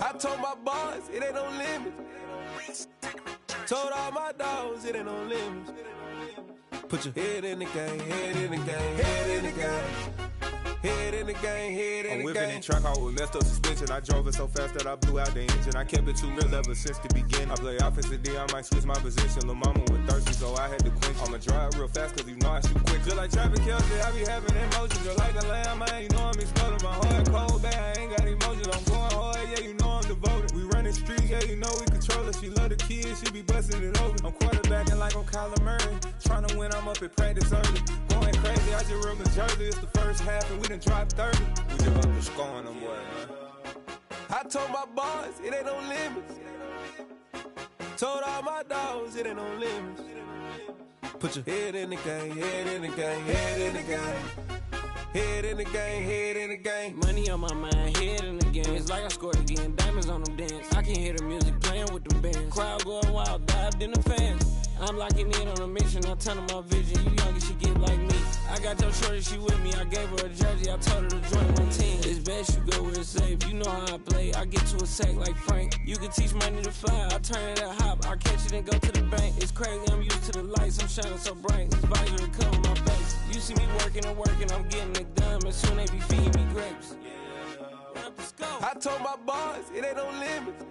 I told my boys, it ain't no limits. Told all my dogs, it ain't no limits. Put your head in the game, head in the game, head in the game. Head in the game, head in the game. I'm whipping and track out with messed up suspension. I drove it so fast that I blew out the engine. I kept it too real ever since the beginning. I play offensive D, I might switch my position. Lil' mama was thirsty, so I had to quench. I'ma drive real fast, cause you know I shoot quick. Just like Travis Kelce, I be having emotions. Just like a lamb, man, you know I'm exploding. My heart cold, bad, I ain't got emotions. I'm going hard, yeah, you know I'm devoted. We running streets, yeah, you know we control it. She love the kids, she be busting it over. I'm quarterbacking like I'm Kyler Murray. Trying to win, I'm up at practice early. Going crazy, I just rub the jersey. It's the first half, and we done dropped 30. We just up to scoring them, boy, man. I told my boys, it ain't no limits. Told all my dogs, it ain't no limits. Put your head in the game, head in the game, head in the game. Head in the game, head in the game. Money on my mind, head in the game. It's like I scored again, diamonds on them dance. I can hear the music playing with the bands. Crowd going wild, dived in the fans. I'm locking in on a mission, I tell her my vision. You younger, she get like me. I got your shorty, she with me. I gave her a jersey, I told her to join my team. It's best you go where it's safe. You know how I play. I get to a sack like Frank. You can teach money to fly. I turn it at hop. I catch it and go to the bank. It's crazy, I'm used to the lights. I'm shining so bright. This visor will cover my face. You see me working and working, I'm getting it done. And soon they be feeding me grapes. I told my boys, it ain't no limits.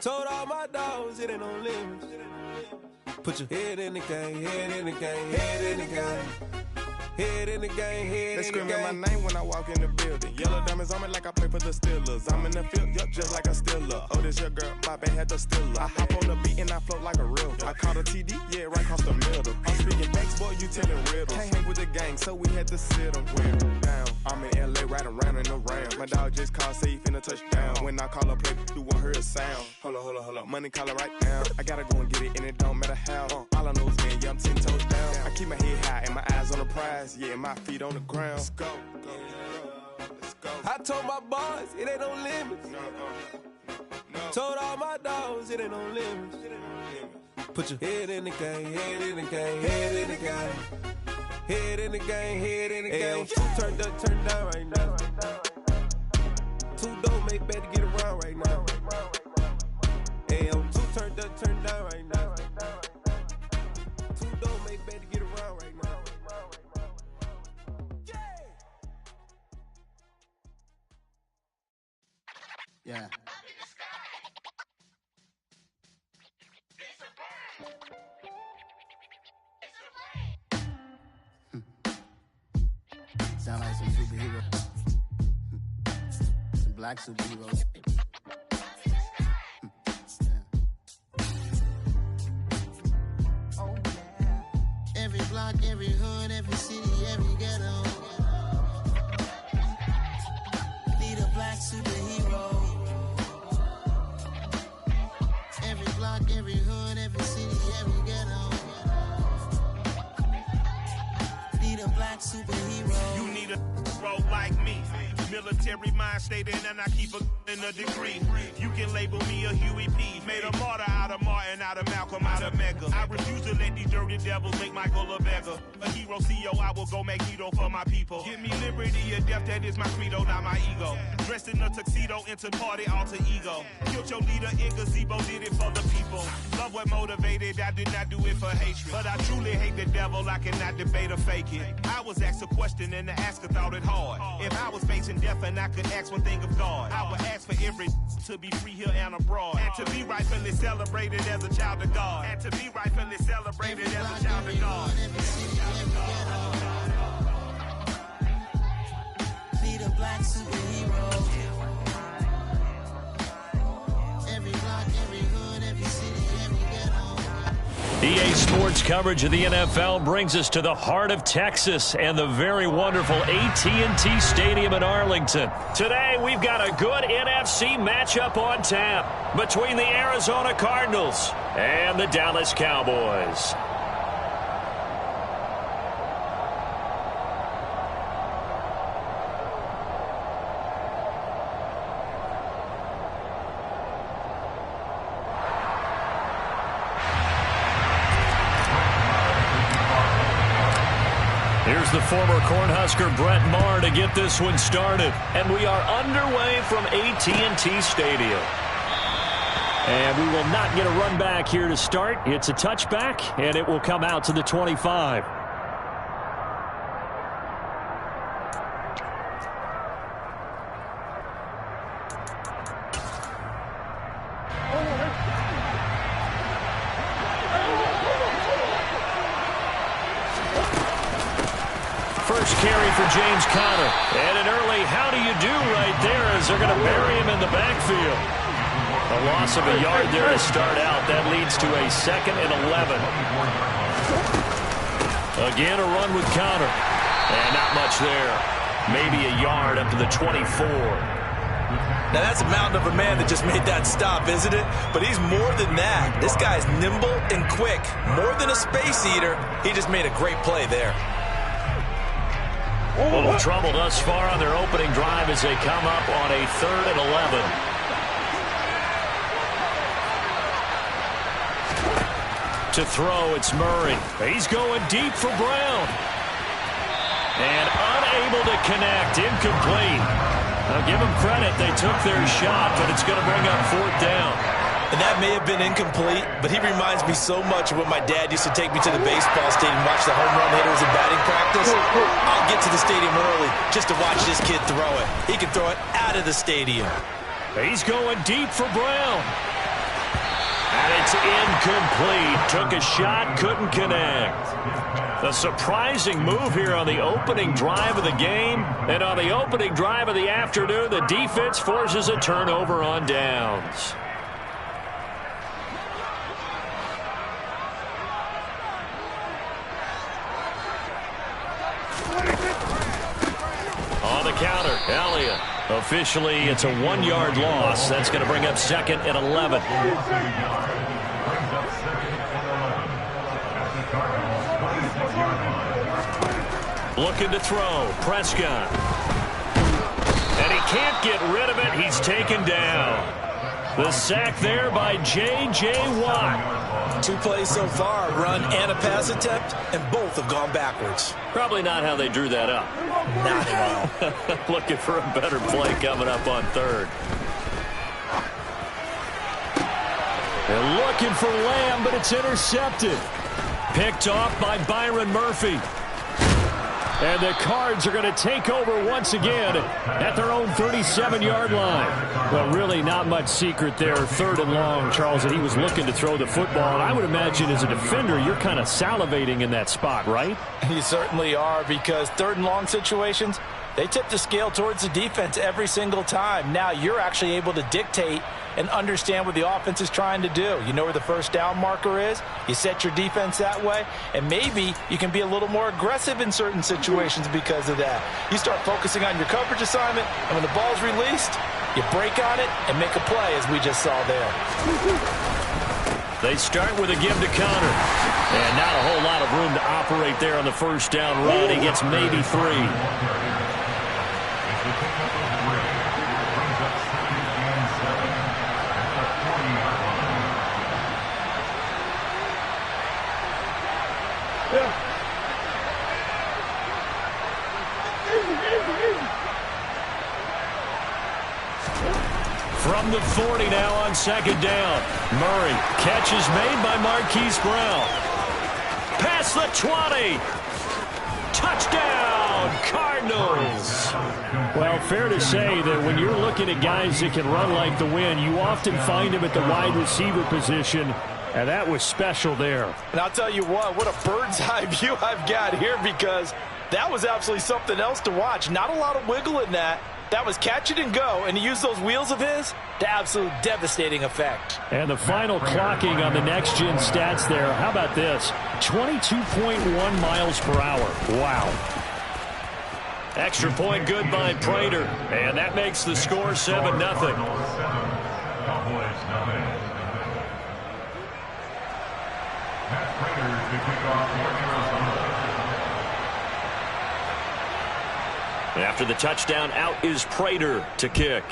Told all my dogs, it ain't no limits. Put your head in the game, head in the game, head in the game. Head in the game, head in the game. They screaming my name when I walk in the building. Yellow diamonds on me like I play for the Steelers. I'm in the field, yup, just like a Steeler. Oh, this your girl, my bad had the Steeler. I hop on the beat and I float like a real. I caught a TD, yeah, right across the middle. I'm speaking facts, boy, you telling riddles. Can't hang with the gang, so we had to sit them down. I'm in LA, riding around and around. My dog just called, say he finna touchdown. When I call a play, you won't hear a sound. Hold up, money caller right now. I gotta go and get it, and it don't matter how. All I know is, man, yeah, I'm 10 toes down. I keep my head high and my eyes on the prize. Yeah, my feet on the ground. Let's go. Let's go. I told my boys, it ain't no limits. No. Told all my dogs, it ain't no limits. Put your head in the game, head in the game, head in the game. Head in the game, head in the game. Turned up, turned down right now. Too dope, make better get around right now. Hey, I'm too turned up, turned down right now. Too dope, make better get around right now. Yeah. Sound like some superheroes. Some black superheroes. Oh, yeah. Every block, every hood, every city, every ghetto. Need a black superhero. Every block, every hood, every city, every ghetto. Need a black superhero. You need a role like me. Military mind stated, and I keep in a degree. You can label me a Huey P. Made a martyr out of Martin, out of Malcolm, out of Mega. I refuse to let these dirty devils make Michael a beggar. A hero CEO, I will go Magneto for my people. Give me liberty or death, that is my credo, not my ego. Dressed in a tuxedo, into party, alter ego. Killed your leader in gazebo, did it for the people. Love what motivated, I did not do it for hatred. But I truly hate the devil, I cannot debate or fake it. I was asked a question and the asker thought it hard. If I was facing death and I could ask one thing of God, I would ask for every to be free here and abroad, and to be rightfully celebrated as a child of God, and to be rightfully celebrated as a child of God. Need a black superhero. Every block, every hood, every city, every ghetto. EA Sports coverage of the NFL brings us to the heart of Texas and the very wonderful AT&T Stadium in Arlington. Today, we've got a good NFC matchup on tap between the Arizona Cardinals and the Dallas Cowboys. Here's the former Cornhusker Brett Maher to get this one started. And we are underway from AT&T Stadium. And we will not get a run back here to start. It's a touchback, and it will come out to the 25. First carry for James Conner. And an early how do you do right there as they're going to bury him in the backfield. A loss of a yard there to start out. That leads to a 2nd and 11. Again, a run with Conner. And not much there. Maybe a yard up to the 24. Now, that's a mountain of a man that just made that stop, isn't it? But he's more than that. This guy's nimble and quick. More than a space eater. He just made a great play there. A little trouble thus far on their opening drive as they come up on a 3rd and 11. To throw, it's Murray. He's going deep for Brown. And unable to connect. Incomplete. Now give them credit. They took their shot, but it's going to bring up 4th down. And that may have been incomplete, but he reminds me so much of when my dad used to take me to the baseball stadium and watch the home run hitters in batting practice. I'll get to the stadium early just to watch this kid throw it. He can throw it out of the stadium. He's going deep for Brown. And it's incomplete. Took a shot, couldn't connect. A surprising move here on the opening drive of the game. And on the opening drive of the afternoon, the defense forces a turnover on downs. On the counter, Elliott. Officially, it's a 1-yard loss. That's going to bring up 2nd and 11. Looking to throw. Prescott. And he can't get rid of it. He's taken down. The sack there by J.J. Watt. 2 plays so far, run and a pass attempt, and both have gone backwards. Probably not how they drew that up. Not at all. Looking for a better play coming up on 3rd. They're looking for Lamb, but it's intercepted. Picked off by Byron Murphy. And the Cards are going to take over once again at their own 37-yard line. Well, really not much secret there. 3rd and long, Charles, that he was looking to throw the football. And I would imagine as a defender, you're kind of salivating in that spot, right? You certainly are, because 3rd and long situations, they tip the scale towards the defense every single time. Now you're actually able to dictate and understand what the offense is trying to do. You know where the first down marker is. You set your defense that way, and maybe you can be a little more aggressive in certain situations because of that. You start focusing on your coverage assignment, and when the ball's released, you break on it and make a play, as we just saw there. They start with a give to Conner. And not a whole lot of room to operate there on the first down run. He gets maybe 3. From the 40 now on 2nd down. Murray. Catch is made by Marquise Brown. Past the 20. Touchdown, Cardinals. Well, fair to say that when you're looking at guys that can run like the wind, you often find them at the wide receiver position. And that was special there. And I'll tell you what a bird's eye view I've got here, because that was absolutely something else to watch. Not a lot of wiggle in that. That was catch it and go, and he used those wheels of his to absolute devastating effect. And the final clocking on the next-gen stats there. How about this? 22.1 miles per hour. Wow. Extra point good by Prater, and that makes the score 7-0. After the touchdown, out is Prater to kick.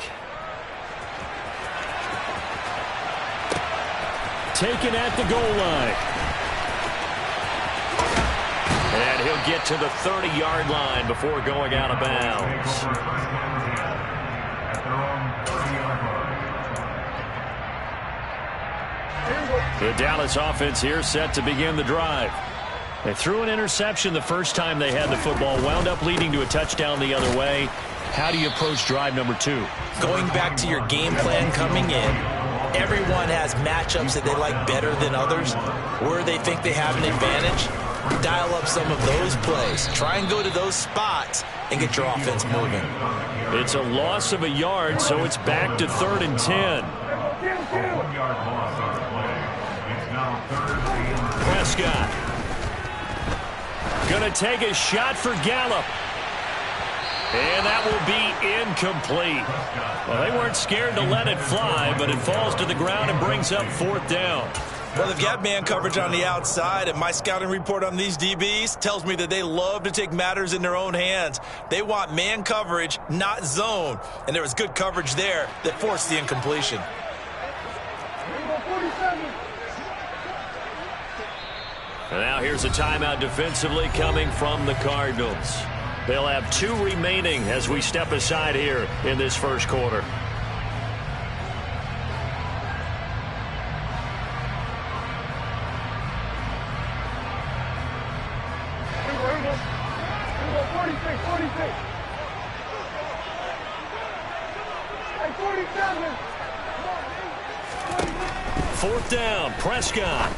Taken at the goal line. And he'll get to the 30-yard line before going out of bounds. The Dallas offense here set to begin the drive. They threw an interception the first time they had the football, wound up leading to a touchdown the other way. How do you approach drive number 2? Going back to your game plan coming in, everyone has matchups that they like better than others, where they think they have an advantage. Dial up some of those plays. Try and go to those spots and get your offense moving. It's a loss of a yard, so it's back to 3rd and 10. Prescott. Going to take a shot for Gallup. And that will be incomplete. Well, they weren't scared to let it fly, but it falls to the ground and brings up 4th down. Well, they've got man coverage on the outside, and my scouting report on these DBs tells me that they love to take matters in their own hands. They want man coverage, not zone. And there was good coverage there that forced the incompletion. And now here's a timeout defensively coming from the Cardinals. They'll have 2 remaining as we step aside here in this first quarter. Fourth down, Prescott.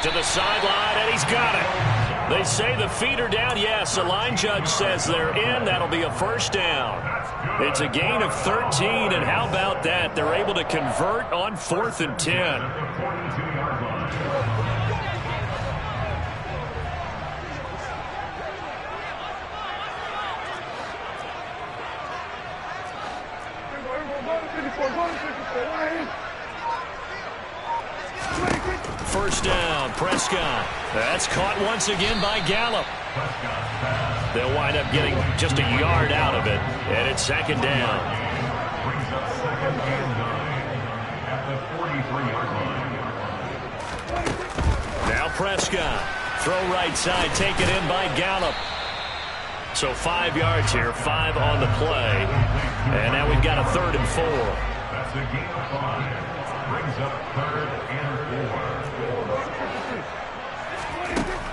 To the sideline, and he's got it. They say the feet are down. Yes, the line judge says they're in. That'll be a first down. It's a gain of 13, and how about that? They're able to convert on 4th and 10. First down, Prescott. That's caught once again by Gallup. They'll wind up getting just a yard out of it, and it's 2nd down. Now Prescott. Throw right side, taken in by Gallup. So 5 yards here, 5 on the play. And now we've got a 3rd and 4. That's a gain of 5. Brings up 3rd and 4.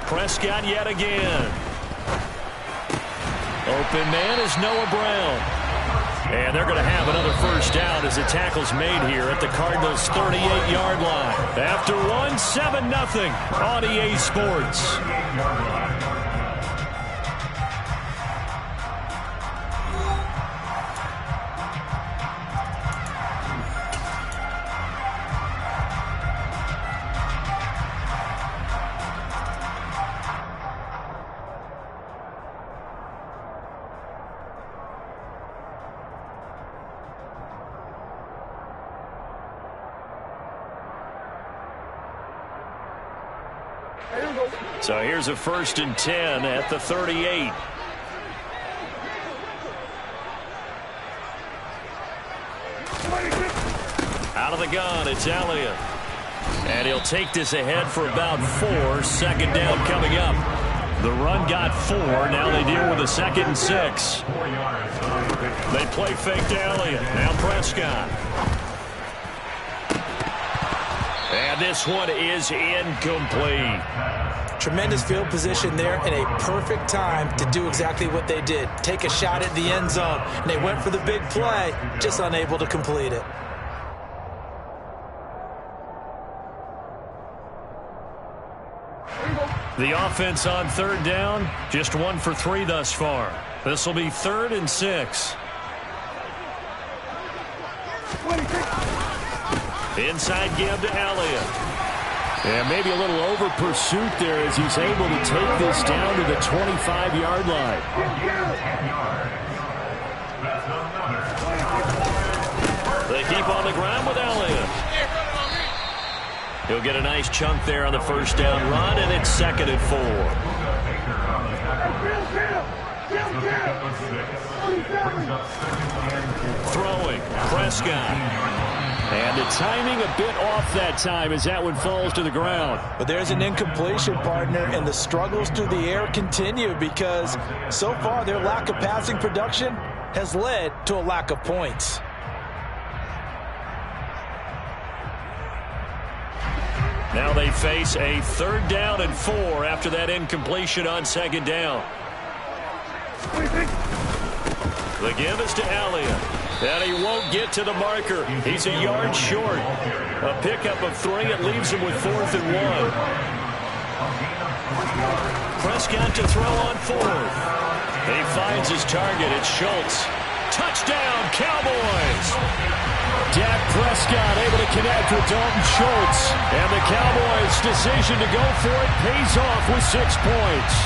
Prescott yet again. Open man is Noah Brown. And they're going to have another first down as the tackle's made here at the Cardinals' 38-yard line. After 7-0 on EA Sports. So here's a 1st and 10 at the 38. Out of the gun, it's Elliott. And he'll take this ahead for about 4. 2nd down coming up. The run got 4. Now they deal with a 2nd and 6. They play fake to Elliott. Now Prescott. And this one is incomplete. Tremendous field position there and a perfect time to do exactly what they did. Take a shot at the end zone. And they went for the big play, just unable to complete it. The offense on 3rd down, just 1 for 3 thus far. This will be 3rd and 6. Inside give to Elliott. And maybe a little over pursuit there as he's able to take this down to the 25-yard line. They keep on the ground with Elliott. He'll get a nice chunk there on the first down run, and it's 2nd and 4. Throwing, Prescott. And the timing a bit off that time as that one falls to the ground. But there's an incompletion, partner, and the struggles through the air continue because so far their lack of passing production has led to a lack of points. Now they face a 3rd down and 4 after that incompletion on 2nd down. The give is to Elliott, and he won't get to the marker. He's a yard short. A pickup of 3. It leaves him with 4th and 1. Prescott to throw on 4th. He finds his target. It's Schultz. Touchdown, Cowboys! Dak Prescott able to connect with Dalton Schultz. And the Cowboys' decision to go for it pays off with 6 points.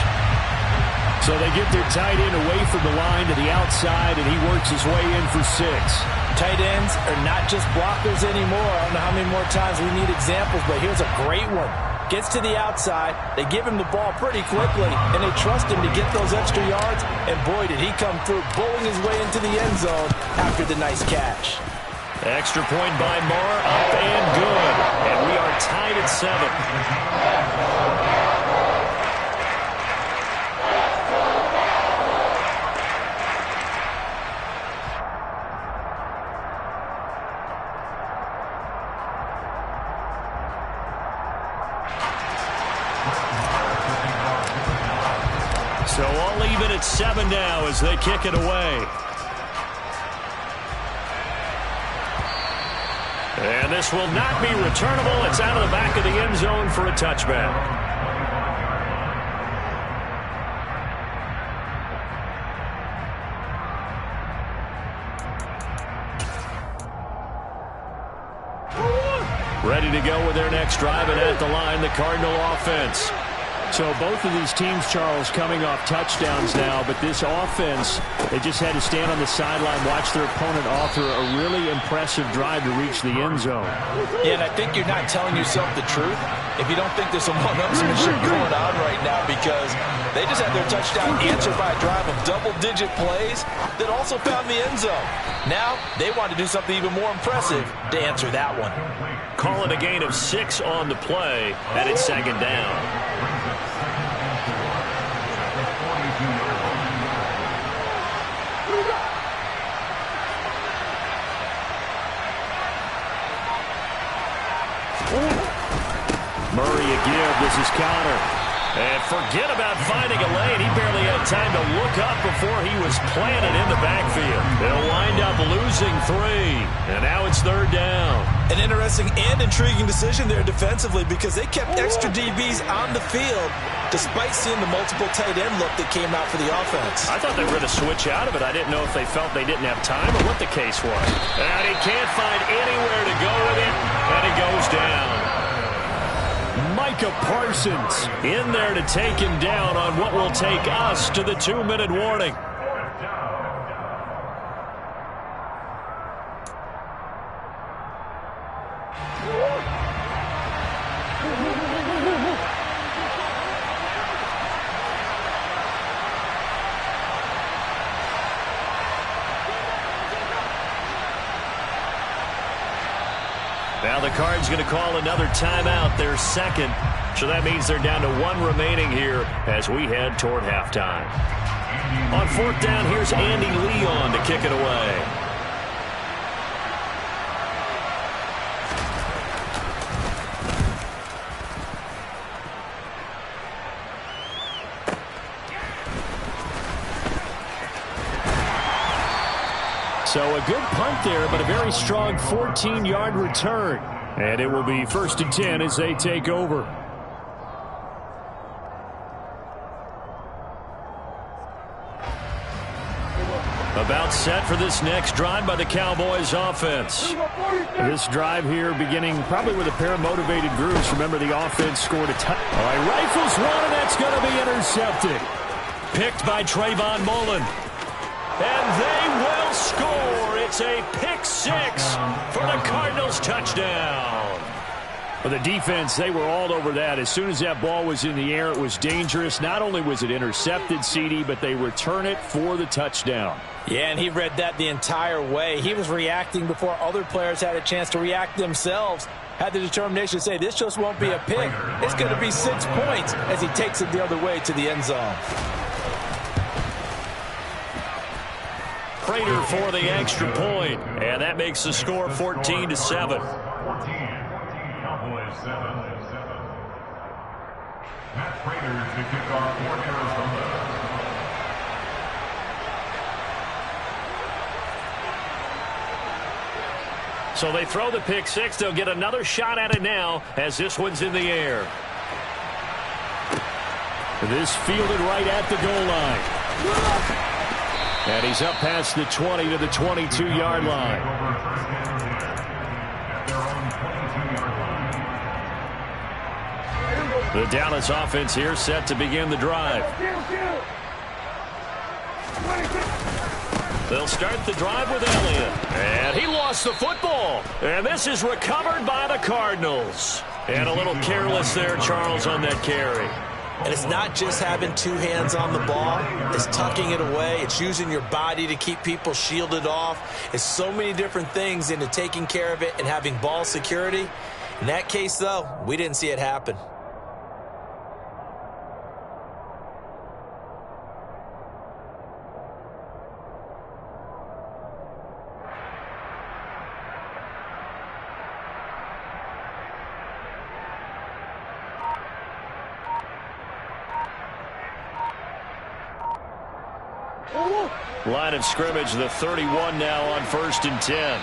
So they get their tight end away from the line to the outside, and he works his way in for 6. Tight ends are not just blockers anymore. I don't know how many more times we need examples, but here's a great one. Gets to the outside, they give him the ball pretty quickly, and they trust him to get those extra yards, and boy, did he come through, bowling his way into the end zone after the nice catch. Extra point by Marr, up and good. And we are tied at 7. So all even at 7 now as they kick it away. And this will not be returnable. It's out of the back of the end zone for a touchback. Ready to go with their next drive, and at the line, the Cardinal offense. So both of these teams, Charles, coming off touchdowns now, but this offense, they just had to stand on the sideline, watch their opponent author a really impressive drive to reach the end zone. Yeah, and I think you're not telling yourself the truth if you don't think there's some one-upsmanship going on right now, because they just had their touchdown answered by a drive of double-digit plays that also found the end zone. Now they want to do something even more impressive to answer that one. Call it a gain of 6 on the play, and it's 2nd down. Murray a give. This is Connor. And forget about finding a lane. He barely had time to look up before he was planted in the backfield. They'll wind up losing 3. And now it's 3rd down. An interesting and intriguing decision there defensively, because they kept extra DBs on the field despite seeing the multiple tight end look that came out for the offense. I thought they were going to switch out of it. I didn't know if they felt they didn't have time or what the case was. And he can't find anywhere to go with it, and he goes down. Micah Parsons in there to take him down on what will take us to the 2-minute warning. Now the Cards going to call another timeout, their 2nd. So that means they're down to 1 remaining here as we head toward halftime. On 4th down, here's Andy Leon to kick it away. So a good punt there, but a very strong 14-yard return. And it will be 1st and 10 as they take over. About set for this next drive by the Cowboys offense. This drive here beginning probably with a pair of motivated groups. Remember, the offense scored a touchdown. All right, rifles one, and that's going to be intercepted. Picked by Trayvon Mullen. And they will score. It's a pick 6 for the Cardinals touchdown. Well, the defense, they were all over that. As soon as that ball was in the air, it was dangerous. Not only was it intercepted, CD, but they return it for the touchdown. Yeah, and he read that the entire way. He was reacting before other players had a chance to react themselves. Had the determination to say, this just won't be a pick. It's going to be 6 points as he takes it the other way to the end zone. Prater for the extra point, and that makes the score 14-7. 7. Matt Prater is the kickoff for Arizona. So they throw the pick six. They'll get another shot at it now as this one's in the air. This fielded right at the goal line. And he's up past the 20 to the 22-yard line. The Dallas offense here set to begin the drive. They'll start the drive with Elliott. And he lost the football. And this is recovered by the Cardinals. And a little careless there, Charles, on that carry. And it's not just having two hands on the ball. It's tucking it away. It's using your body to keep people shielded off. It's so many different things into taking care of it and having ball security. In that case, though, we didn't see it happen. Line of scrimmage, the 31 now on 1st and 10.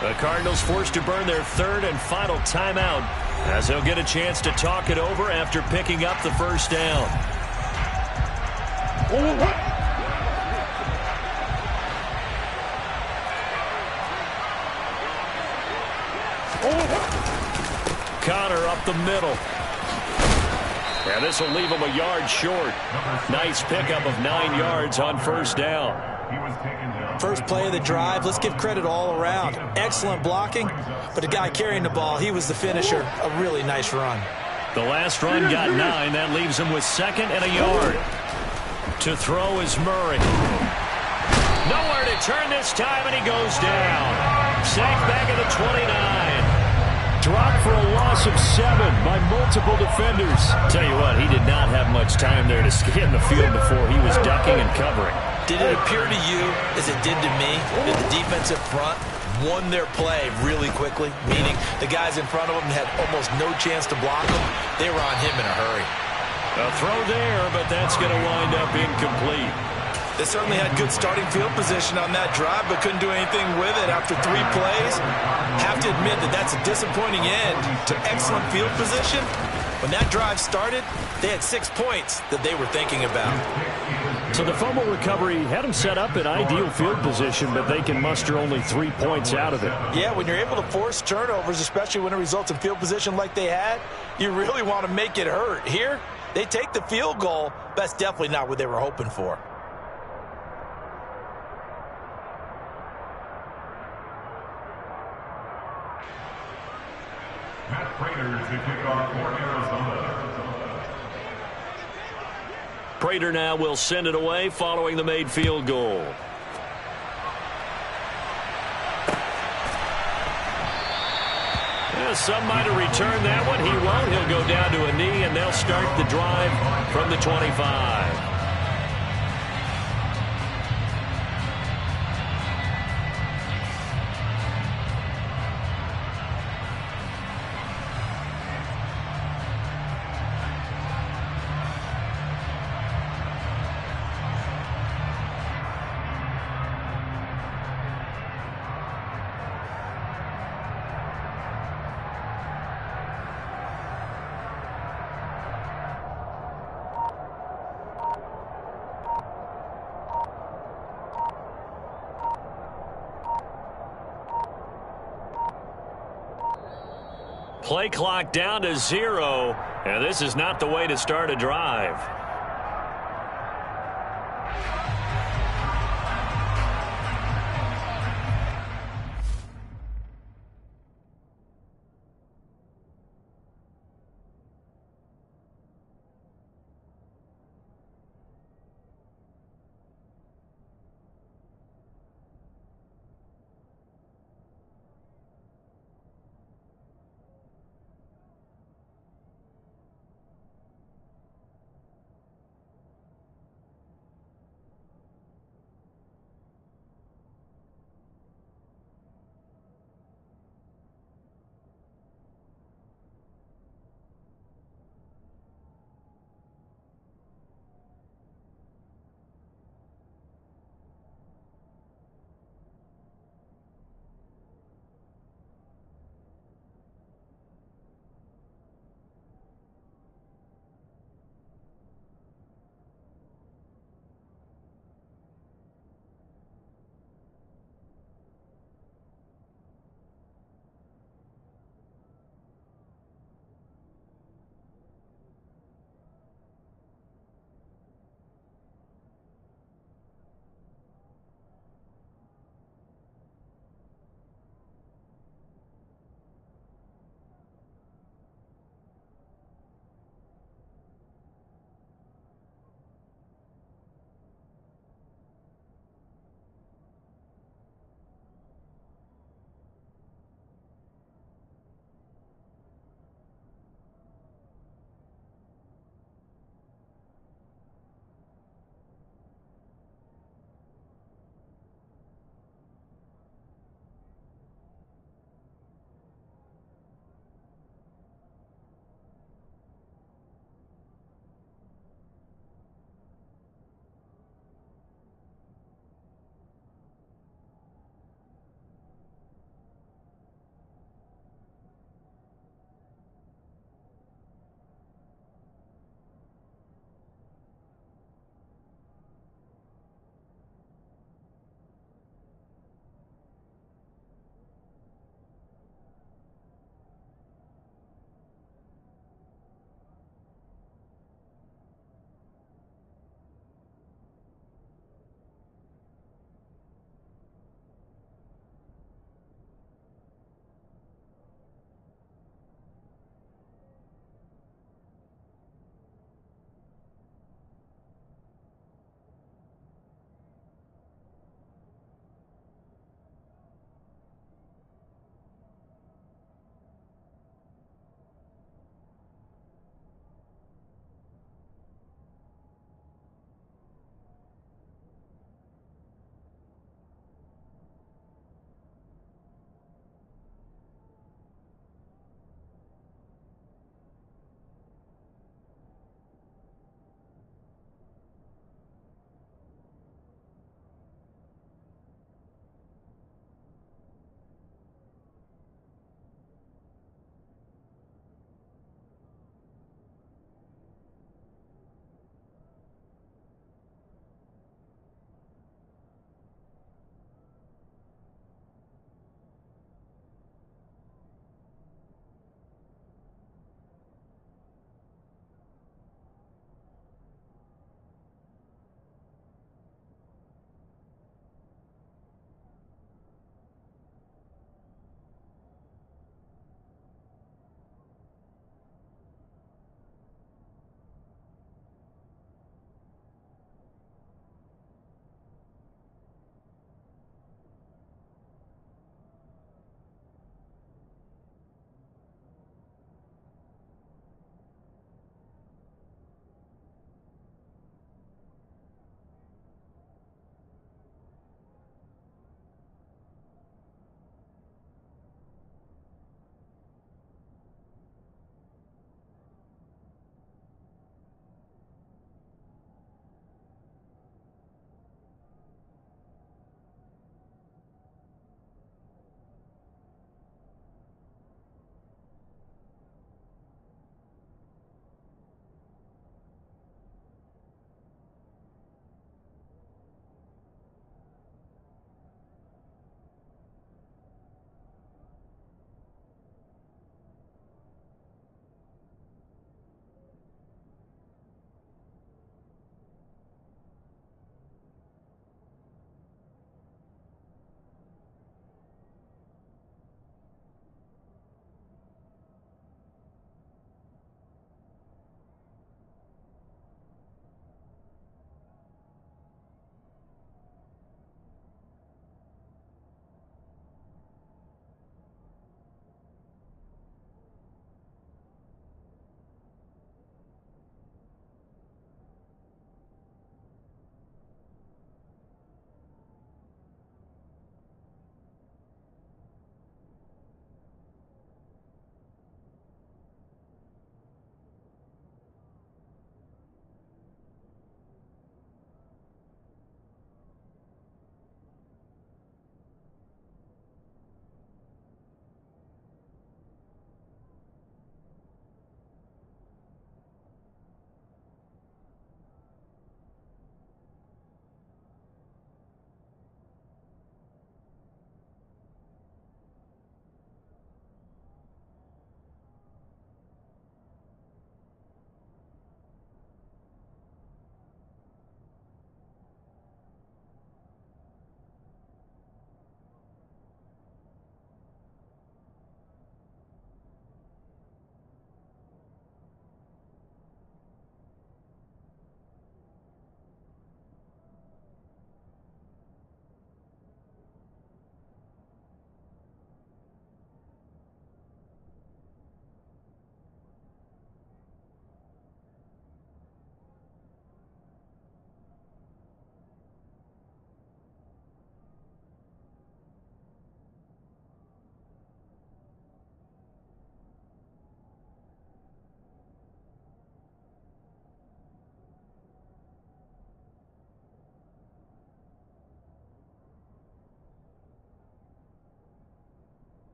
The Cardinals forced to burn their third and final timeout as they'll get a chance to talk it over after picking up the first down. Connor up the middle. And this will leave him a yard short. Nice pickup of 9 yards on first down. First play of the drive, let's give credit all around. Excellent blocking, but the guy carrying the ball, he was the finisher. A really nice run. The last run got 9. That leaves him with 2nd and a yard. To throw is Murray. Nowhere to turn this time, and he goes down. Sacked back at the 29. Dropped for a loss of 7 by multiple defenders. Tell you what, he did not have much time there to scan the field before he was ducking and covering. Did it appear to you, as it did to me, that the defensive front won their play really quickly? Meaning the guys in front of them had almost no chance to block them. They were on him in a hurry. A throw there, but that's going to wind up incomplete. They certainly had good starting field position on that drive, but couldn't do anything with it after 3 plays. Have to admit that that's a disappointing end to excellent field position. When that drive started, they had 6 points that they were thinking about. So the fumble recovery had them set up in ideal field position, but they can muster only 3 points out of it. Yeah, when you're able to force turnovers, especially when it results in field position like they had, you really want to make it hurt. Here, they take the field goal. That's definitely not what they were hoping for. Matt Prater is the kickoff for Arizona. Prater now will send it away following the made field goal. Yeah, some might have returned that one. He won't. He'll go down to a knee, and they'll start the drive from the 25. Play clock down to 0, and this is not the way to start a drive.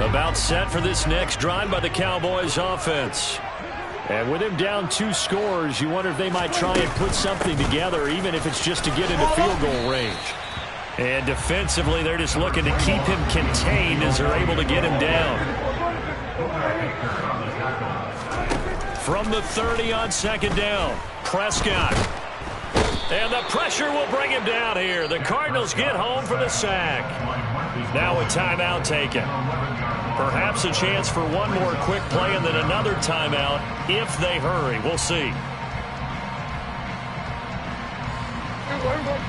About set for this next drive by the Cowboys offense. And with him down 2 scores, you wonder if they might try and put something together, even if it's just to get into field goal range. And defensively, they're just looking to keep him contained as they're able to get him down. From the 30 on second down, Prescott. And the pressure will bring him down here. The Cardinals get home for the sack. Now a timeout taken. Perhaps a chance for one more quick play and then another timeout if they hurry. We'll see.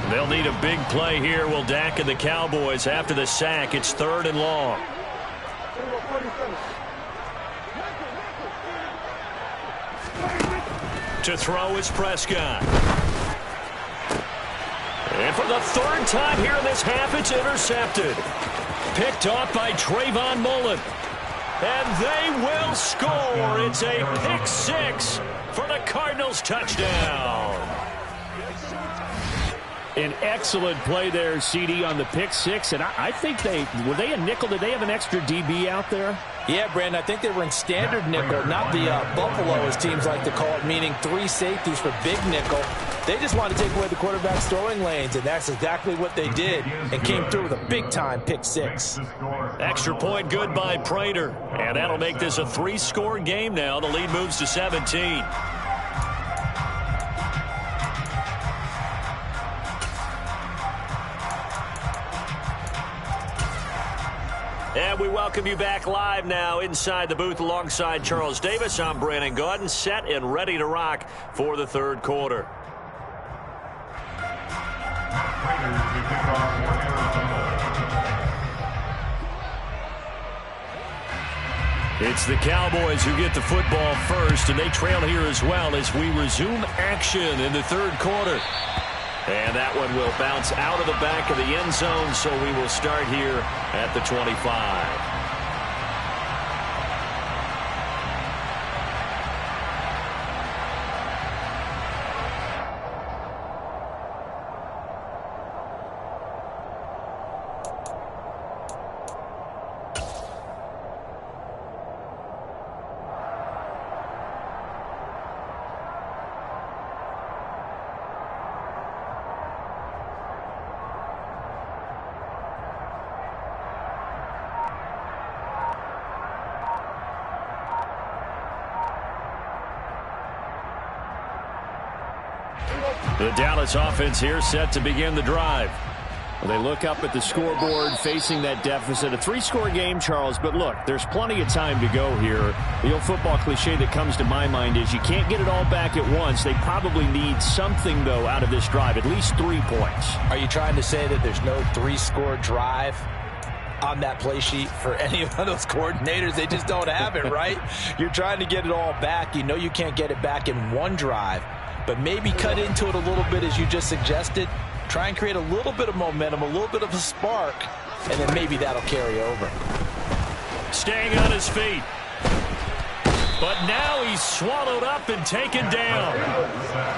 They'll need a big play here, will Dak and the Cowboys after the sack. It's 3rd and long. To throw is Prescott. And for the 3rd time here in this half, it's intercepted. Picked off by Trayvon Mullen. And they will score. It's a pick 6 for the Cardinals touchdown. An excellent play there, CD, on the pick 6. And I think were they a nickel? Did they have an extra DB out there? Yeah, Brandon, I think they were in standard nickel, not the Buffalo, as teams like to call it, meaning 3 safeties for big nickel. They just wanted to take away the quarterback's throwing lanes, and that's exactly what they did and came through with a big-time pick 6. Extra point good by Prater, and that'll make this a 3-score game now. The lead moves to 17. And we welcome you back live now inside the booth alongside Charles Davis. I'm Brandon Gaudin, set and ready to rock for the 3rd quarter. It's the Cowboys who get the football first, and they trail here as well as we resume action in the 3rd quarter. And that one will bounce out of the back of the end zone, so we will start here at the 25. The Dallas offense here set to begin the drive. Well, they look up at the scoreboard facing that deficit. A 3-score game, Charles, but look, there's plenty of time to go here. The old football cliche that comes to my mind is you can't get it all back at once. They probably need something, though, out of this drive, at least 3 points. Are you trying to say that there's no 3-score drive on that play sheet for any of those coordinators? They just don't have it, right? You're trying to get it all back. You know you can't get it back in one drive, but maybe cut into it a little bit as you just suggested. Try and create a little bit of momentum, a little bit of a spark, and then maybe that'll carry over. Staying on his feet. But now he's swallowed up and taken down.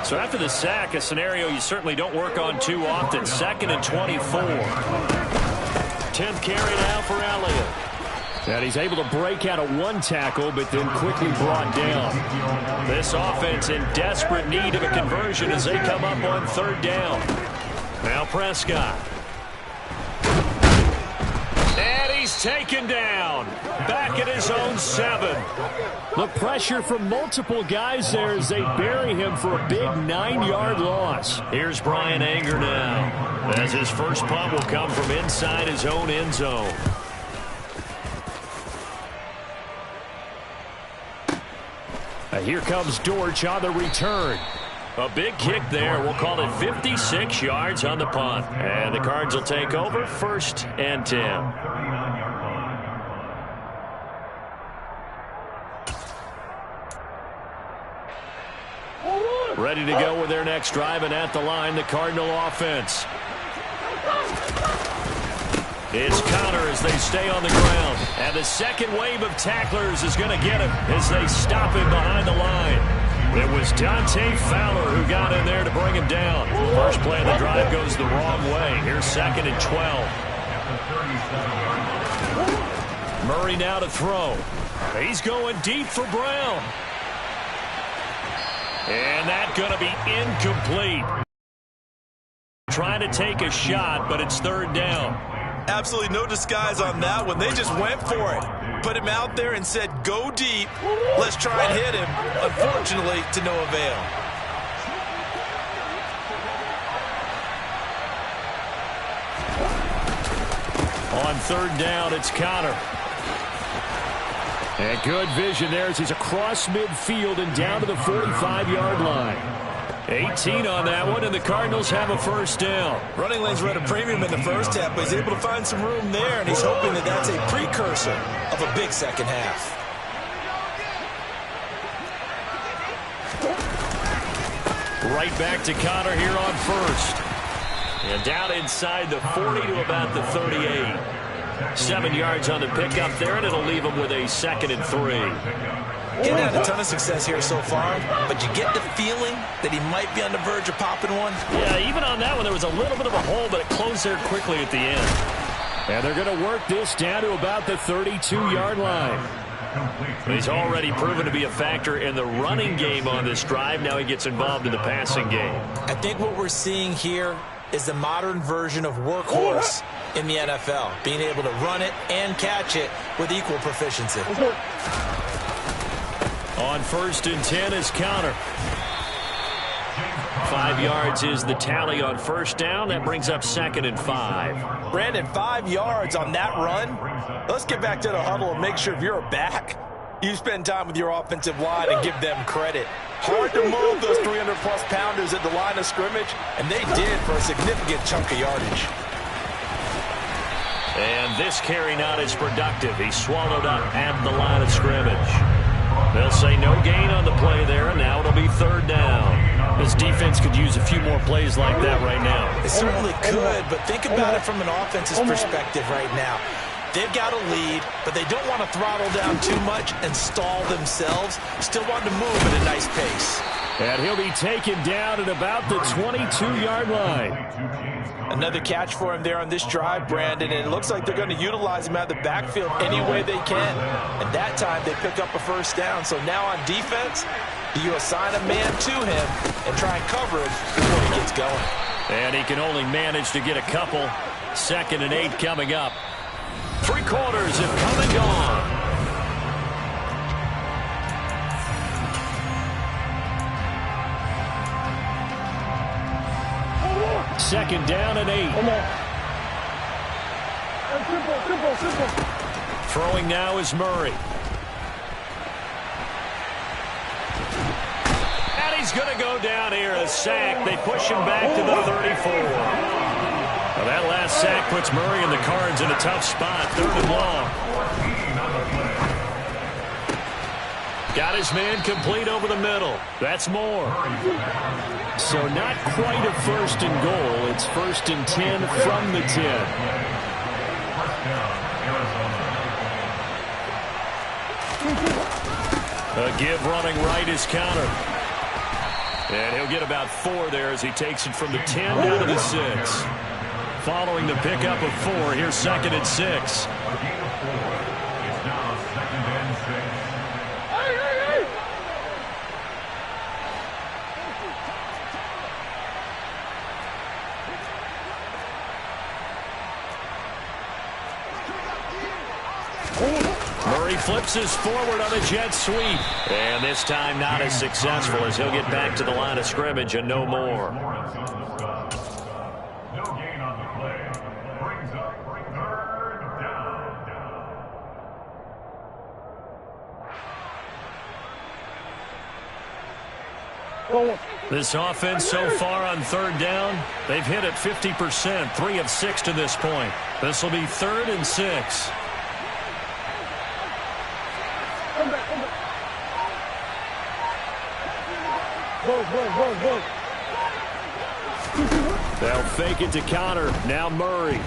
So after the sack, a scenario you certainly don't work on too often. 2nd and 24. 10th carry now for Elliott. And he's able to break out of one tackle, but then quickly brought down. This offense in desperate need of a conversion as they come up on 3rd down. Now Prescott. And he's taken down. Back at his own 7. Look, pressure from multiple guys there as they bury him for a big 9-yard loss. Here's Brian Anger now, as his first punt will come from inside his own end zone. Here comes Dortch on the return. A big kick there. We'll call it 56 yards on the punt. And the Cards will take over 1st and 10. Ready to go with their next drive, and at the line, the Cardinal offense. It's Connor as they stay on the ground. And the second wave of tacklers is going to get him as they stop him behind the line. It was Dante Fowler who got in there to bring him down. First play of the drive goes the wrong way. Here's 2nd and 12. Murray now to throw. He's going deep for Brown. And that's going to be incomplete. Trying to take a shot, but it's third down. Absolutely no disguise on that one. They just went for it. Put him out there and said, go deep. Let's try and hit him. Unfortunately, to no avail. On third down, it's Conner. And good vision there as he's across midfield and down to the 45-yard line. 18 on that one, and the Cardinals have a first down. Running lanes were at a premium in the first half, but he's able to find some room there, and he's hoping that that's a precursor of a big second half. Right back to Conner here on first. And down inside the 40 to about the 38. 7 yards on the pickup there, and it'll leave him with a 2nd and 3. He's had a ton of success here so far, but you get the feeling that he might be on the verge of popping one. Yeah, even on that one, there was a little bit of a hole, but it closed there quickly at the end. And they're going to work this down to about the 32-yard line. He's already proven to be a factor in the running game on this drive. Now he gets involved in the passing game. I think what we're seeing here is the modern version of workhorse in the NFL, being able to run it and catch it with equal proficiency. On 1st and 10 is Conner. 5 yards is the tally on first down. That brings up 2nd and 5. Brandon, 5 yards on that run. Let's get back to the huddle and make sure if you're a back, you spend time with your offensive line and give them credit. Hard to move those 300-plus pounders at the line of scrimmage, and they did for a significant chunk of yardage. And this carry not as productive. He's swallowed up at the line of scrimmage. They'll say no gain on the play there, and now it'll be third down. This defense could use a few more plays like that right now. It certainly could, but think about it from an offense's perspective right now. They've got a lead, but they don't want to throttle down too much and stall themselves. Still want to move at a nice pace. And he'll be taken down at about the 22-yard line. Another catch for him there on this drive, Brandon, and it looks like they're going to utilize him out of the backfield any way they can. And that time they pick up a first down. So now on defense, you assign a man to him and try and cover it before he gets going. And he can only manage to get a couple. 2nd and 8 coming up. 3 quarters have come and gone. Second down and 8. Throwing now is Murray. And he's going to go down here. A sack. They push him back to the 34. Well, that last sack puts Murray and the Cards in a tough spot. 3rd and long. Got his man complete over the middle. That's more. So not quite a 1st and goal. It's 1st and 10 from the 10. A give running right is Conner. And he'll get about 4 there as he takes it from the 10 down to the 6. Following the pickup of 4, here's 2nd and 6. Murray flips us forward on a jet sweep. And this time not as successful as he'll get back to the line of scrimmage and no more. No gain on the play. Brings up 3rd down. This offense so far on 3rd down, they've hit it 50%, 3 of 6 to this point. This will be 3rd and 6. They'll fake it to Conner. Now Murray.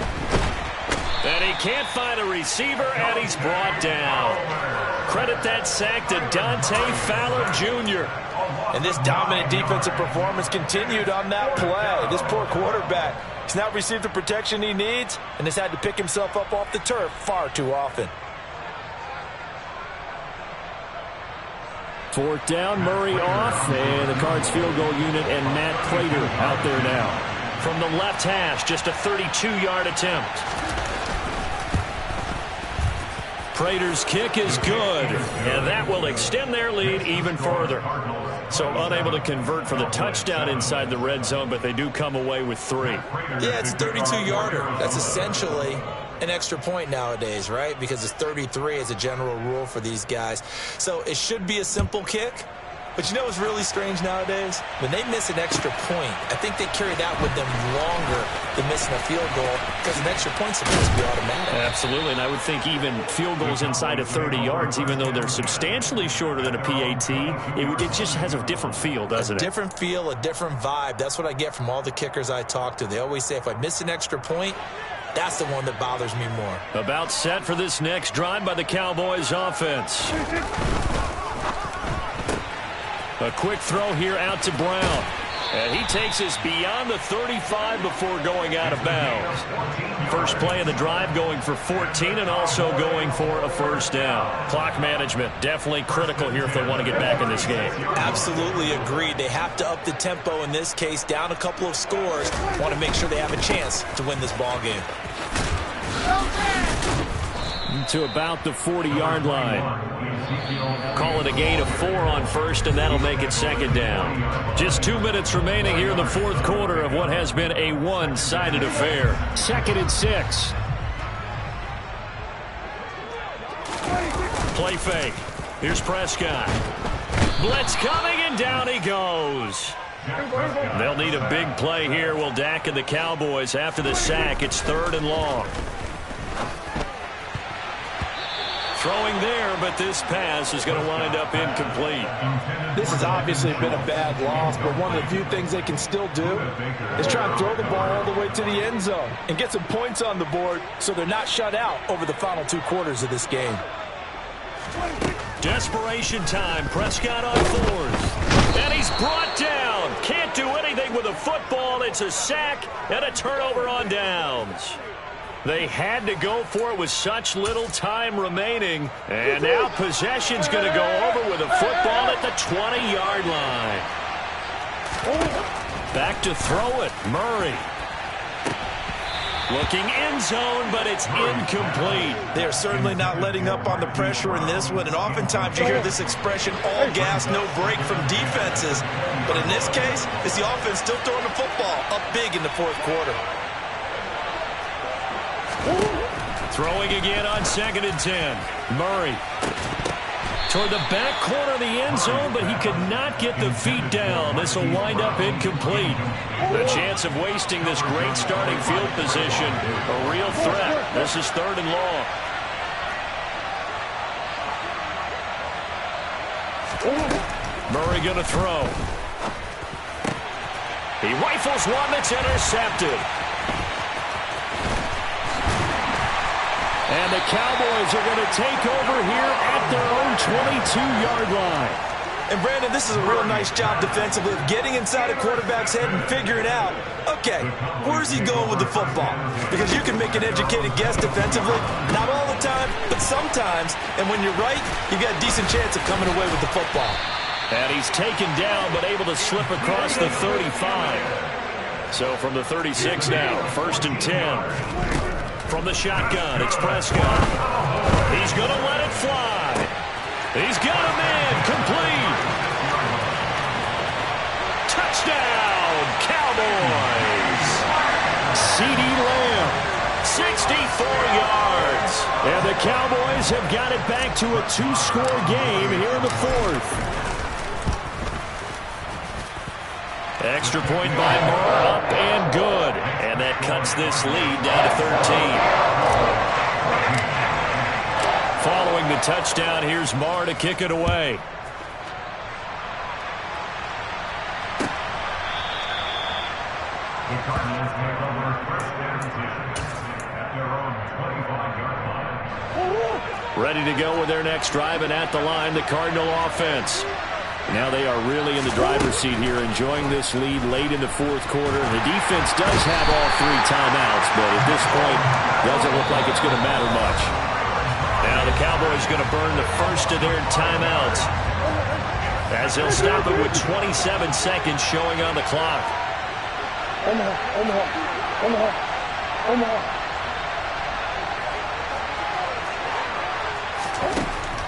And he can't find a receiver, and he's brought down. Credit that sack to Dante Fowler Jr. And this dominant defensive performance continued on that play. This poor quarterback has not received the protection he needs and has had to pick himself up off the turf far too often. Fourth down, Murray off, and the Cards field goal unit and Matt Prater out there now. From the left hash, just a 32-yard attempt. Prater's kick is good, and that will extend their lead even further. So unable to convert for the touchdown inside the red zone, but they do come away with 3. Yeah, it's a 32-yarder. That's essentially an extra point nowadays, right? Because it's 33 as a general rule for these guys. So it should be a simple kick. But you know what's really strange nowadays? When they miss an extra point, I think they carry that with them longer than missing a field goal because an extra point's supposed to be automatic. Absolutely, and I would think even field goals inside of 30 yards, even though they're substantially shorter than a PAT, it just has a different feel, doesn't it? A different feel, a different vibe. That's what I get from all the kickers I talk to. They always say if I miss an extra point, that's the one that bothers me more. About set for this next drive by the Cowboys offense. A quick throw here out to Brown. And he takes us beyond the 35 before going out of bounds. First play of the drive going for 14 and also going for a first down. Clock management definitely critical here if they want to get back in this game. Absolutely agreed. They have to up the tempo in this case, down a couple of scores. Want to make sure they have a chance to win this ball game. To about the 40-yard line. Call it a gain of 4 on first, and that'll make it second down. Just 2 minutes remaining here in the fourth quarter of what has been a one-sided affair. 2nd and 6. Play fake. Here's Prescott. Blitz coming, and down he goes. They'll need a big play here, will Dak and the Cowboys. After the sack, it's 3rd and long. Throwing there, but this pass is going to wind up incomplete. This has obviously been a bad loss, but one of the few things they can still do is try and throw the ball all the way to the end zone and get some points on the board so they're not shut out over the final 2 quarters of this game. Desperation time. Prescott on 4th. And he's brought down. Can't do anything with a football. It's a sack and a turnover on downs. They had to go for it with such little time remaining. And now possession's going to go over with a football at the 20-yard line. Back to throw it. Murray. Looking end zone, but it's incomplete. They are certainly not letting up on the pressure in this one. And oftentimes you hear this expression, all gas, no break from defenses. But in this case, it's the offense still throwing the football up big in the fourth quarter. Throwing again on 2nd and 10. Murray toward the back corner of the end zone, but he could not get the feet down. This will wind up incomplete. The chance of wasting this great starting field position, a real threat. This is 3rd and long. Murray going to throw. He rifles one that's intercepted. And the Cowboys are going to take over here at their own 22-yard line. And, Brandon, this is a real nice job defensively of getting inside a quarterback's head and figuring out, okay, where's he going with the football? Because you can make an educated guess defensively, not all the time, but sometimes. And when you're right, you've got a decent chance of coming away with the football. And he's taken down but able to slip across the 35. So from the 36 now, 1st and 10. From the shotgun, it's Prescott. He's going to let it fly. He's got him in. Complete. Touchdown, Cowboys. CeeDee Lamb. 64 yards. And the Cowboys have got it back to a 2-score game here in the 4th. Extra point by Moore, up and good. And that cuts this lead down to 13. Following the touchdown, here's Moore to kick it away. The Cardinals take over 1st and 10 at their own 25-yard line. Ready to go with their next drive, and at the line, the Cardinal offense. Now they are really in the driver's seat here, enjoying this lead late in the fourth quarter. The defense does have all 3 timeouts, but at this point, doesn't look like it's going to matter much. Now the Cowboys going to burn the first of their timeouts as they'll stop it with 27 seconds showing on the clock.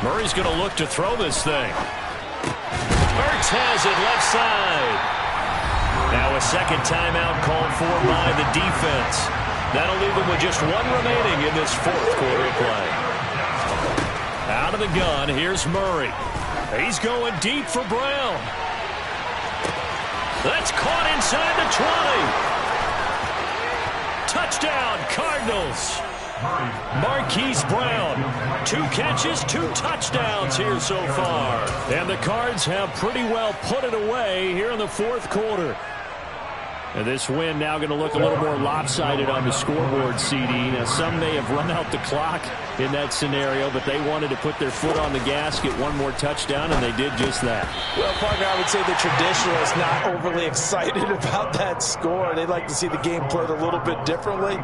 Murray's going to look to throw this thing. Ertz has it left side. Now a second timeout called for by the defense. That'll leave them with just one remaining in this fourth quarter of play. Out of the gun, here's Murray. He's going deep for Brown. That's caught inside the 20. Touchdown, Cardinals. Marquise Brown, 2 catches, 2 touchdowns here so far. And the Cards have pretty well put it away here in the fourth quarter. And this win now going to look a little more lopsided on the scoreboard, CD. Now, some may have run out the clock in that scenario, but they wanted to put their foot on the gas, get one more touchdown, and they did just that. Well, Parker, I would say the traditionalists not overly excited about that score. They'd like to see the game played a little bit differently.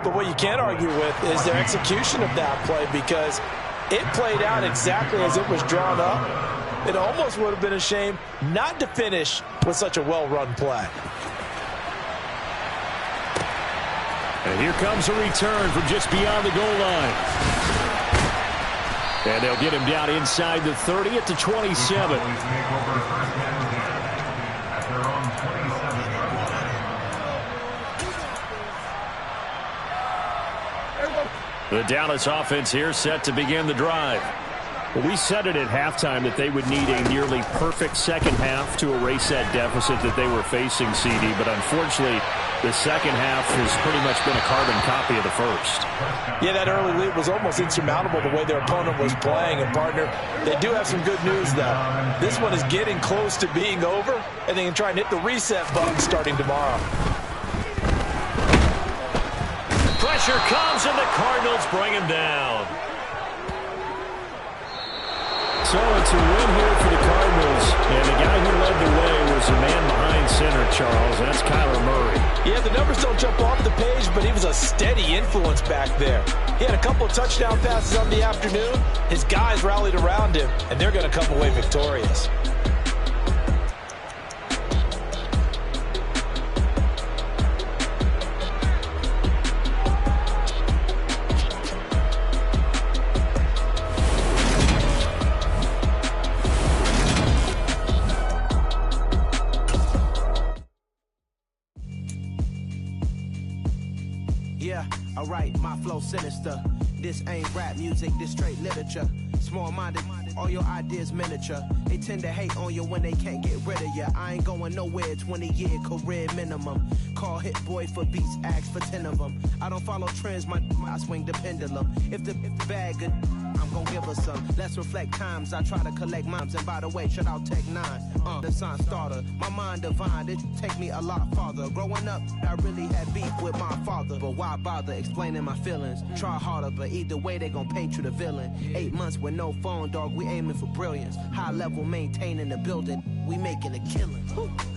But what you can't argue with is their execution of that play, because it played out exactly as it was drawn up. It almost would have been a shame not to finish with such a well-run play. And here comes a return from just beyond the goal line. And they'll get him down inside the 30 at the 27. The Dallas offense here set to begin the drive. Well, we said it at halftime that they would need a nearly perfect second half to erase that deficit that they were facing, CD. But unfortunately, the second half has pretty much been a carbon copy of the first. Yeah, that early lead was almost insurmountable the way their opponent was playing. And, partner, they do have some good news, though. This one is getting close to being over, and they can try and hit the reset button starting tomorrow. Pressure comes, and the Cardinals bring him down. So it's a win here for the Cardinals, and the guy who led the way was the man behind center, Charles, and that's Kyler Murray. Yeah, the numbers don't jump off the page, but he was a steady influence back there. He had a couple of touchdown passes on the afternoon. His guys rallied around him, and they're going to come away victorious. Alright, my flow sinister. This ain't rap music, this straight literature. Small-minded, all your ideas miniature. They tend to hate on you when they can't get rid of you. I ain't going nowhere, 20-year career minimum. Call Hit Boy for beats, ask for 10 of them. I don't follow trends, I swing the pendulum. If the bag good, I'm gon' give her some. Let's reflect times, I try to collect moms. And by the way, shout out Tech 9, the sign starter. My mind divine, it take me a lot farther. Growing up, I really had beef with my father. But why bother explaining my feelings? Try harder, but either way, they gon' paint you the villain. 8 months with no phone, dog, we aiming for brilliance. High level, maintaining the building, we making a killing.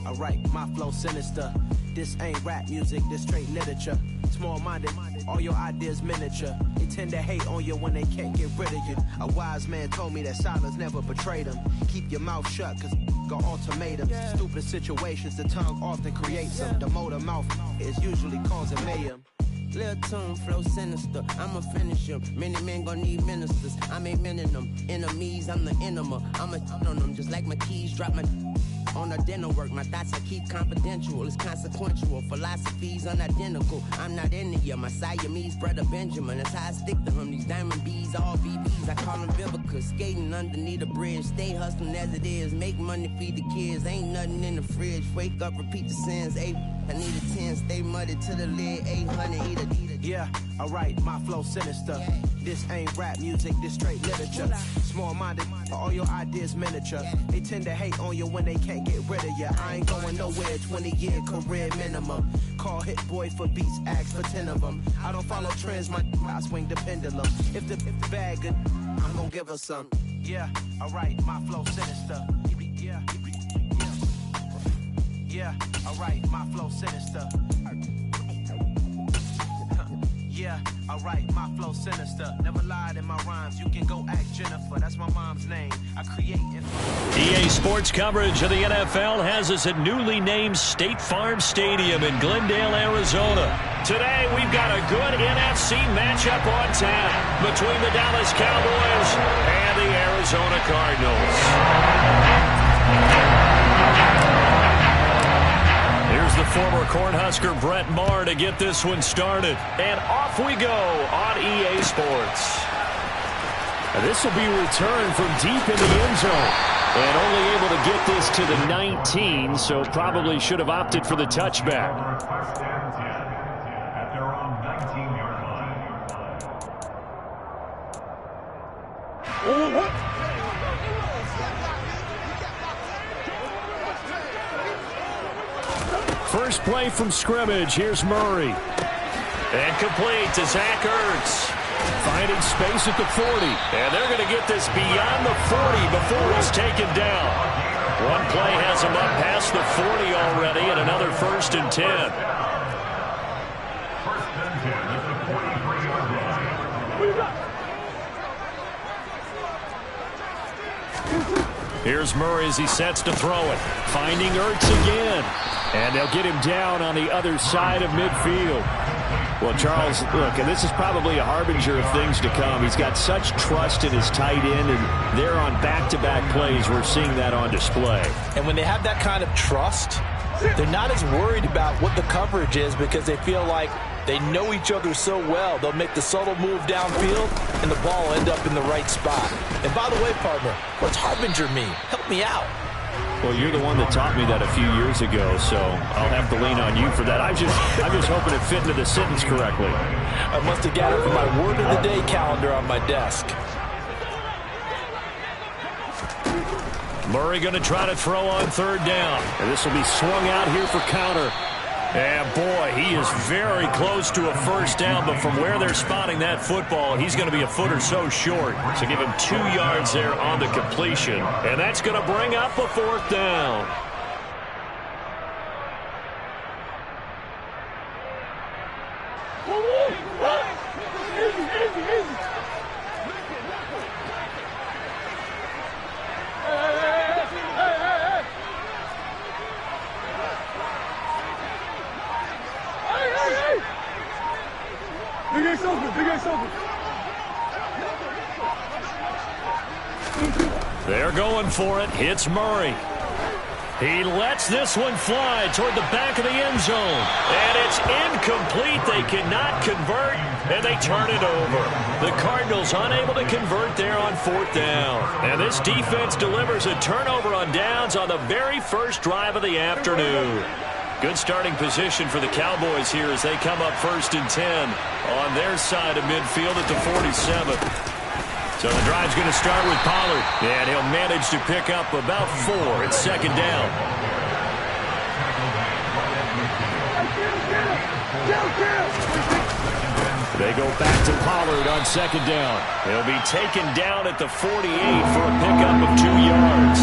Alright, my flow sinister. This ain't rap music, this straight literature. Small-minded, all your ideas miniature. They tend to hate on you when they can't get rid of you. A wise man told me that silence never betrayed them. Keep your mouth shut, cause got ultimatums. Stupid situations, the tongue often creates them. The motor mouth is usually causing mayhem. Lil' tune, flow sinister, I'ma finish him. Many men gon' need ministers, I'm a men in them. Enemies, I'm the enema, I'ma on them. Just like my keys, drop my on the dinner work. My thoughts I keep confidential, it's consequential. Philosophies unidentical, I'm not in it. My Siamese brother Benjamin, that's how I stick to him. These diamond bees, all BBs, I call them Vivica. Skating underneath the bridge, stay hustling as it is. Make money, feed the kids, ain't nothing in the fridge. Wake up, repeat the sins, I need a 10, stay muddy to the lid, 800, eat a. Yeah, alright, my flow sinister. This ain't rap music, this straight literature. Small-minded, all your ideas miniature. They tend to hate on you when they can't get rid of you. I ain't going nowhere, 20-year career minimum. Call Hit Boy for beats, ask for 10 of them. I don't follow trends, I swing the pendulum. If the bag good, I'm gon' give her some. Yeah, alright, my flow sinister. Yeah, alright, my flow sinister. Yeah, alright, my flow sinister. Never lied in my rhymes. You can go ask Jennifer. That's my mom's name. I create EA Sports coverage of the NFL has us at newly named State Farm Stadium in Glendale, Arizona. Today, we've got a good NFC matchup on tap between the Dallas Cowboys and the Arizona Cardinals. Here's the former Cornhusker Brett Maher to get this one started. And off we go on EA Sports. This will be a return from deep in the end zone. And only able to get this to the 19, so probably should have opted for the touchback. At their own 19-yard line. First play from scrimmage. Here's Murray. And complete to Zach Ertz. Finding space at the 40. And they're going to get this beyond the 40 before he's taken down. One play has him up past the 40 already, and another 1st and 10. 1st and 10 at the 43-yard line. Here's Murray as he sets to throw it. Finding Ertz again. And they'll get him down on the other side of midfield. Well, Charles, look, and this is probably a harbinger of things to come. He's got such trust in his tight end, and they're on back-to-back plays. We're seeing that on display. And when they have that kind of trust, they're not as worried about what the coverage is because they feel like they know each other so well. They'll make the subtle move downfield, and the ball will end up in the right spot. And by the way, partner, what's harbinger mean? Help me out. Well, you're the one that taught me that a few years ago, so I'll have to lean on you for that. I'm just hoping it fit into the sentence correctly. I must have got it from my word of the day calendar on my desk. Murray going to try to throw on 3rd down. And this will be swung out here for counter. And boy, he is very close to a 1st down, but from where they're spotting that football, he's going to be a foot or so short. So give him 2 yards there on the completion. And that's going to bring up a 4th down. They're going for it. Hits Murray. He lets this one fly toward the back of the end zone. And it's incomplete. They cannot convert, and they turn it over. The Cardinals unable to convert there on 4th down. And this defense delivers a turnover on downs on the very first drive of the afternoon. Good starting position for the Cowboys here as they come up 1st and 10 on their side of midfield at the 47. So the drive's going to start with Pollard, and he'll manage to pick up about 4. It's 2nd down. They go back to Pollard on 2nd down. He'll be taken down at the 48 for a pickup of 2 yards.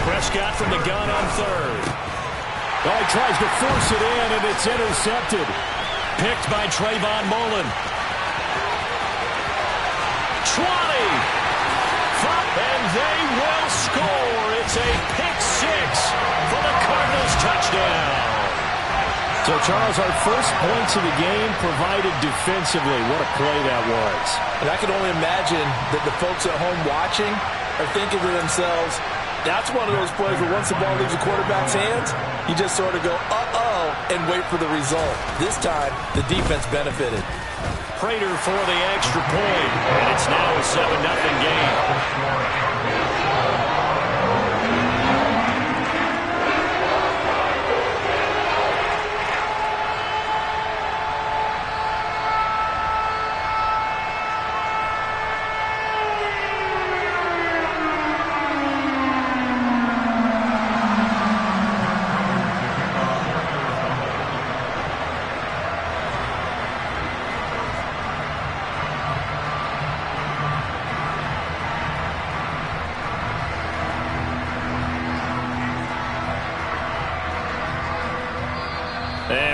Prescott from the gun on 3rd. Oh, he tries to force it in, and it's intercepted. Picked by Trayvon Mullen. 20. And they will score. It's a pick 6 for the Cardinals touchdown. So, Charles, our first points of the game provided defensively. What a play that was. And I can only imagine that the folks at home watching are thinking to themselves, that's one of those plays where once the ball leaves the quarterback's hands, you just sort of go, uh-oh, and wait for the result. This time, the defense benefited. Prater for the extra point, and it's now a 7-0 game.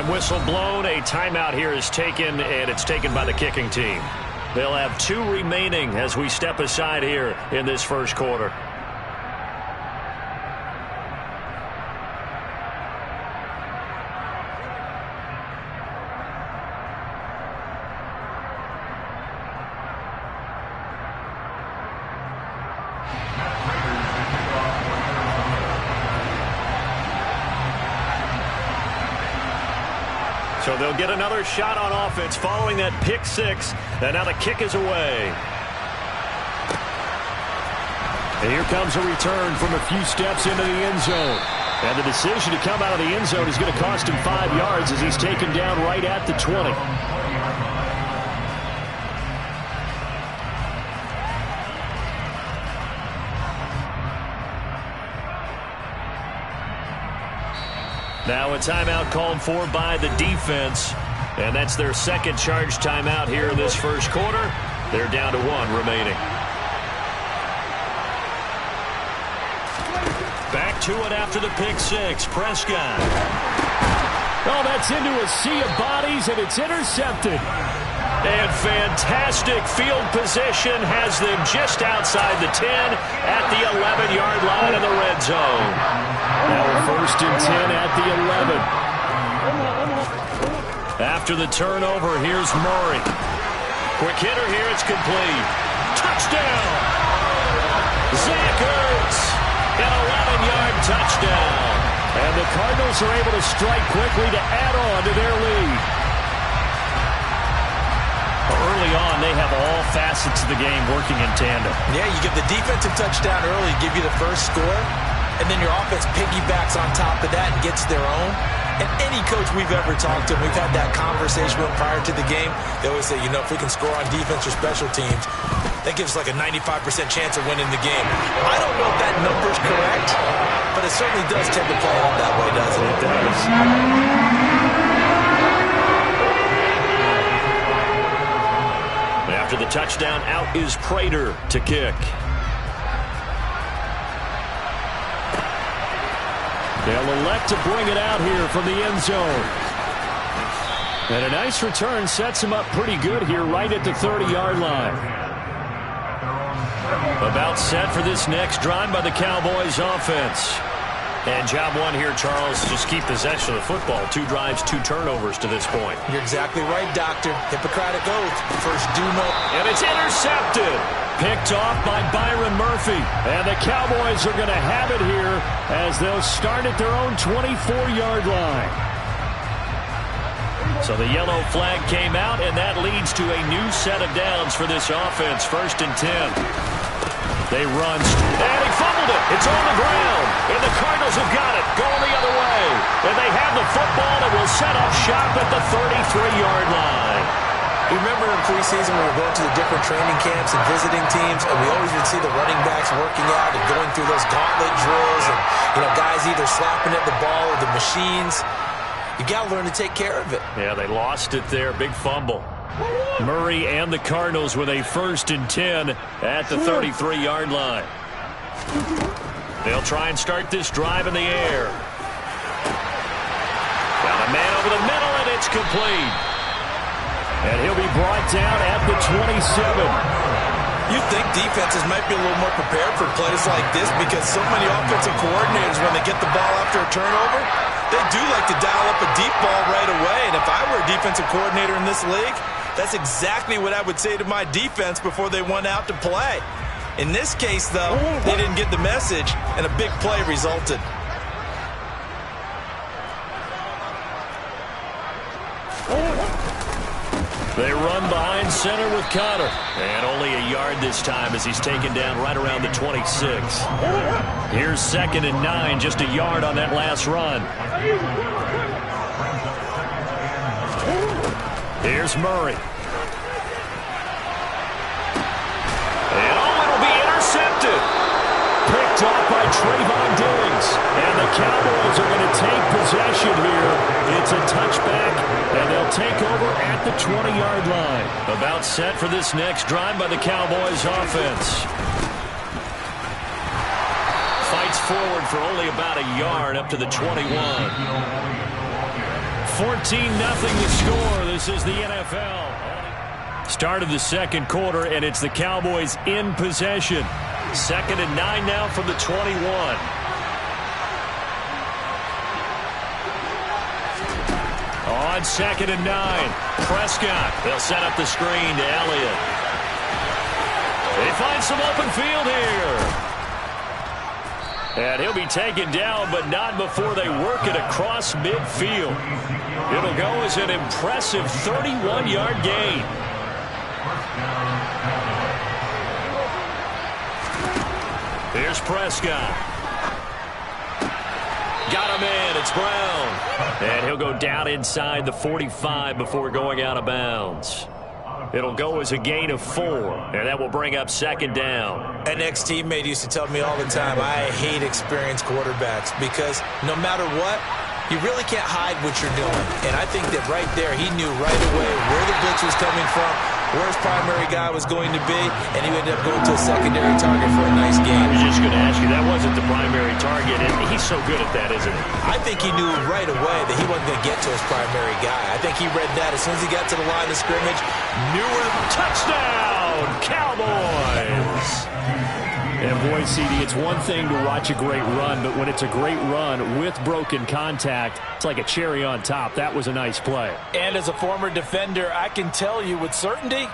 And whistle blown. A timeout here is taken, and it's taken by the kicking team. They'll have 2 remaining as we step aside here in this first quarter. So they'll get another shot on offense following that pick 6. And now the kick is away. And here comes a return from a few steps into the end zone. And the decision to come out of the end zone is going to cost him 5 yards as he's taken down right at the 20. Now a timeout called for by the defense, and that's their second charge timeout here in this first quarter. They're down to 1 remaining. Back to it after the pick 6. Prescott. Oh, that's into a sea of bodies, and it's intercepted. And fantastic field position has them just outside the 10 at the 11-yard line in the red zone. Now we're 1st and 10 at the 11. After the turnover, here's Murray. Quick hitter here, it's complete. Touchdown! Zach Ertz, an 11-yard touchdown. And the Cardinals are able to strike quickly to add on to their lead. Early on, they have all facets of the game working in tandem. Yeah, you give the defensive touchdown early, give you the first score, and then your offense piggybacks on top of that and gets their own. And any coach we've ever talked to, we've had that conversation with prior to the game, they always say, if we can score on defense or special teams, that gives us like a 95% chance of winning the game. I don't know if that number's correct, but it certainly does tend to play out that way, doesn't it? It does. After the touchdown, out is Prater to kick. They'll elect to bring it out here from the end zone. And a nice return sets him up pretty good here right at the 30-yard line. About set for this next drive by the Cowboys offense. And job 1 here, Charles, just keep possession of the football. 2 drives, 2 turnovers to this point. You're exactly right, Doctor. Hippocratic oath. First do no. And it's intercepted. Picked off by Byron Murphy. And the Cowboys are going to have it here as they'll start at their own 24-yard line. So the yellow flag came out, and that leads to a new set of downs for this offense. 1st and 10. They run, and he fumbled it. It's on the ground, and the Cardinals have got it, going the other way. And they have the football and will set up shop at the 33-yard line. You remember in preseason when we were going to the different training camps and visiting teams, and we always would see the running backs working out and going through those gauntlet drills, and guys either slapping at the ball or the machines. You got to learn to take care of it. Yeah, they lost it there. Big fumble. Murray and the Cardinals with a 1st and 10 at the 33-yard line. They'll try and start this drive in the air. Got a man over the middle, and it's complete. And he'll be brought down at the 27. You think defenses might be a little more prepared for plays like this because so many offensive coordinators, when they get the ball after a turnover, they do like to dial up a deep ball right away. And if I were a defensive coordinator in this league, that's exactly what I would say to my defense before they went out to play. In this case, though, they didn't get the message, and a big play resulted. They run behind center with Conner. And only a yard this time as he's taken down right around the 26. Here's 2nd and 9, just a yard on that last run. Here's Murray. And it'll be intercepted. Picked off by Trayvon Diggs. And the Cowboys are going to take possession here. It's a touchback, and they'll take over at the 20-yard line. About set for this next drive by the Cowboys offense. Fights forward for only about a yard up to the 21. 14-0 the score. This is the NFL. Start of the second quarter, and it's the Cowboys in possession. 2nd and 9 now from the 21. On 2nd and 9, Prescott. They'll set up the screen to Elliott. They find some open field here. And he'll be taken down, but not before they work it across midfield. It'll go as an impressive 31-yard gain. Here's Prescott. Got him in. It's Brown. And he'll go down inside the 45 before going out of bounds. It'll go as a gain of 4, and that will bring up 2nd down. An ex-teammate used to tell me all the time, I hate experienced quarterbacks because no matter what, you really can't hide what you're doing. And I think that right there, he knew right away where the blitz was coming from, where his primary guy was going to be, and he ended up going to a secondary target for a nice gain. I was just going to ask you, that wasn't the primary target, and he's so good at that, isn't he? I think he knew right away that he wasn't going to get to his primary guy. I think he read that as soon as he got to the line of scrimmage, knew where the touchdown, Cowboys! And boy, CD, it's one thing to watch a great run, but when it's a great run with broken contact, it's like a cherry on top. That was a nice play. And as a former defender, I can tell you with certainty,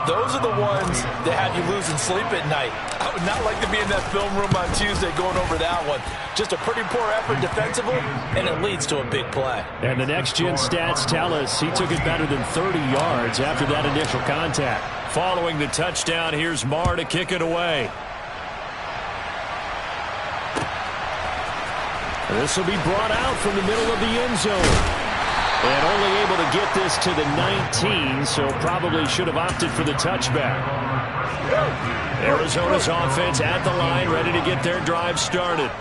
those are the ones that have you losing sleep at night. I would not like to be in that film room on Tuesday going over that one. Just a pretty poor effort defensively, and it leads to a big play. And the next-gen stats tell us he took it better than 30 yards after that initial contact. Following the touchdown, here's Marr to kick it away. This will be brought out from the middle of the end zone. And only able to get this to the 19, so probably should have opted for the touchback. Arizona's offense at the line, ready to get their drive started.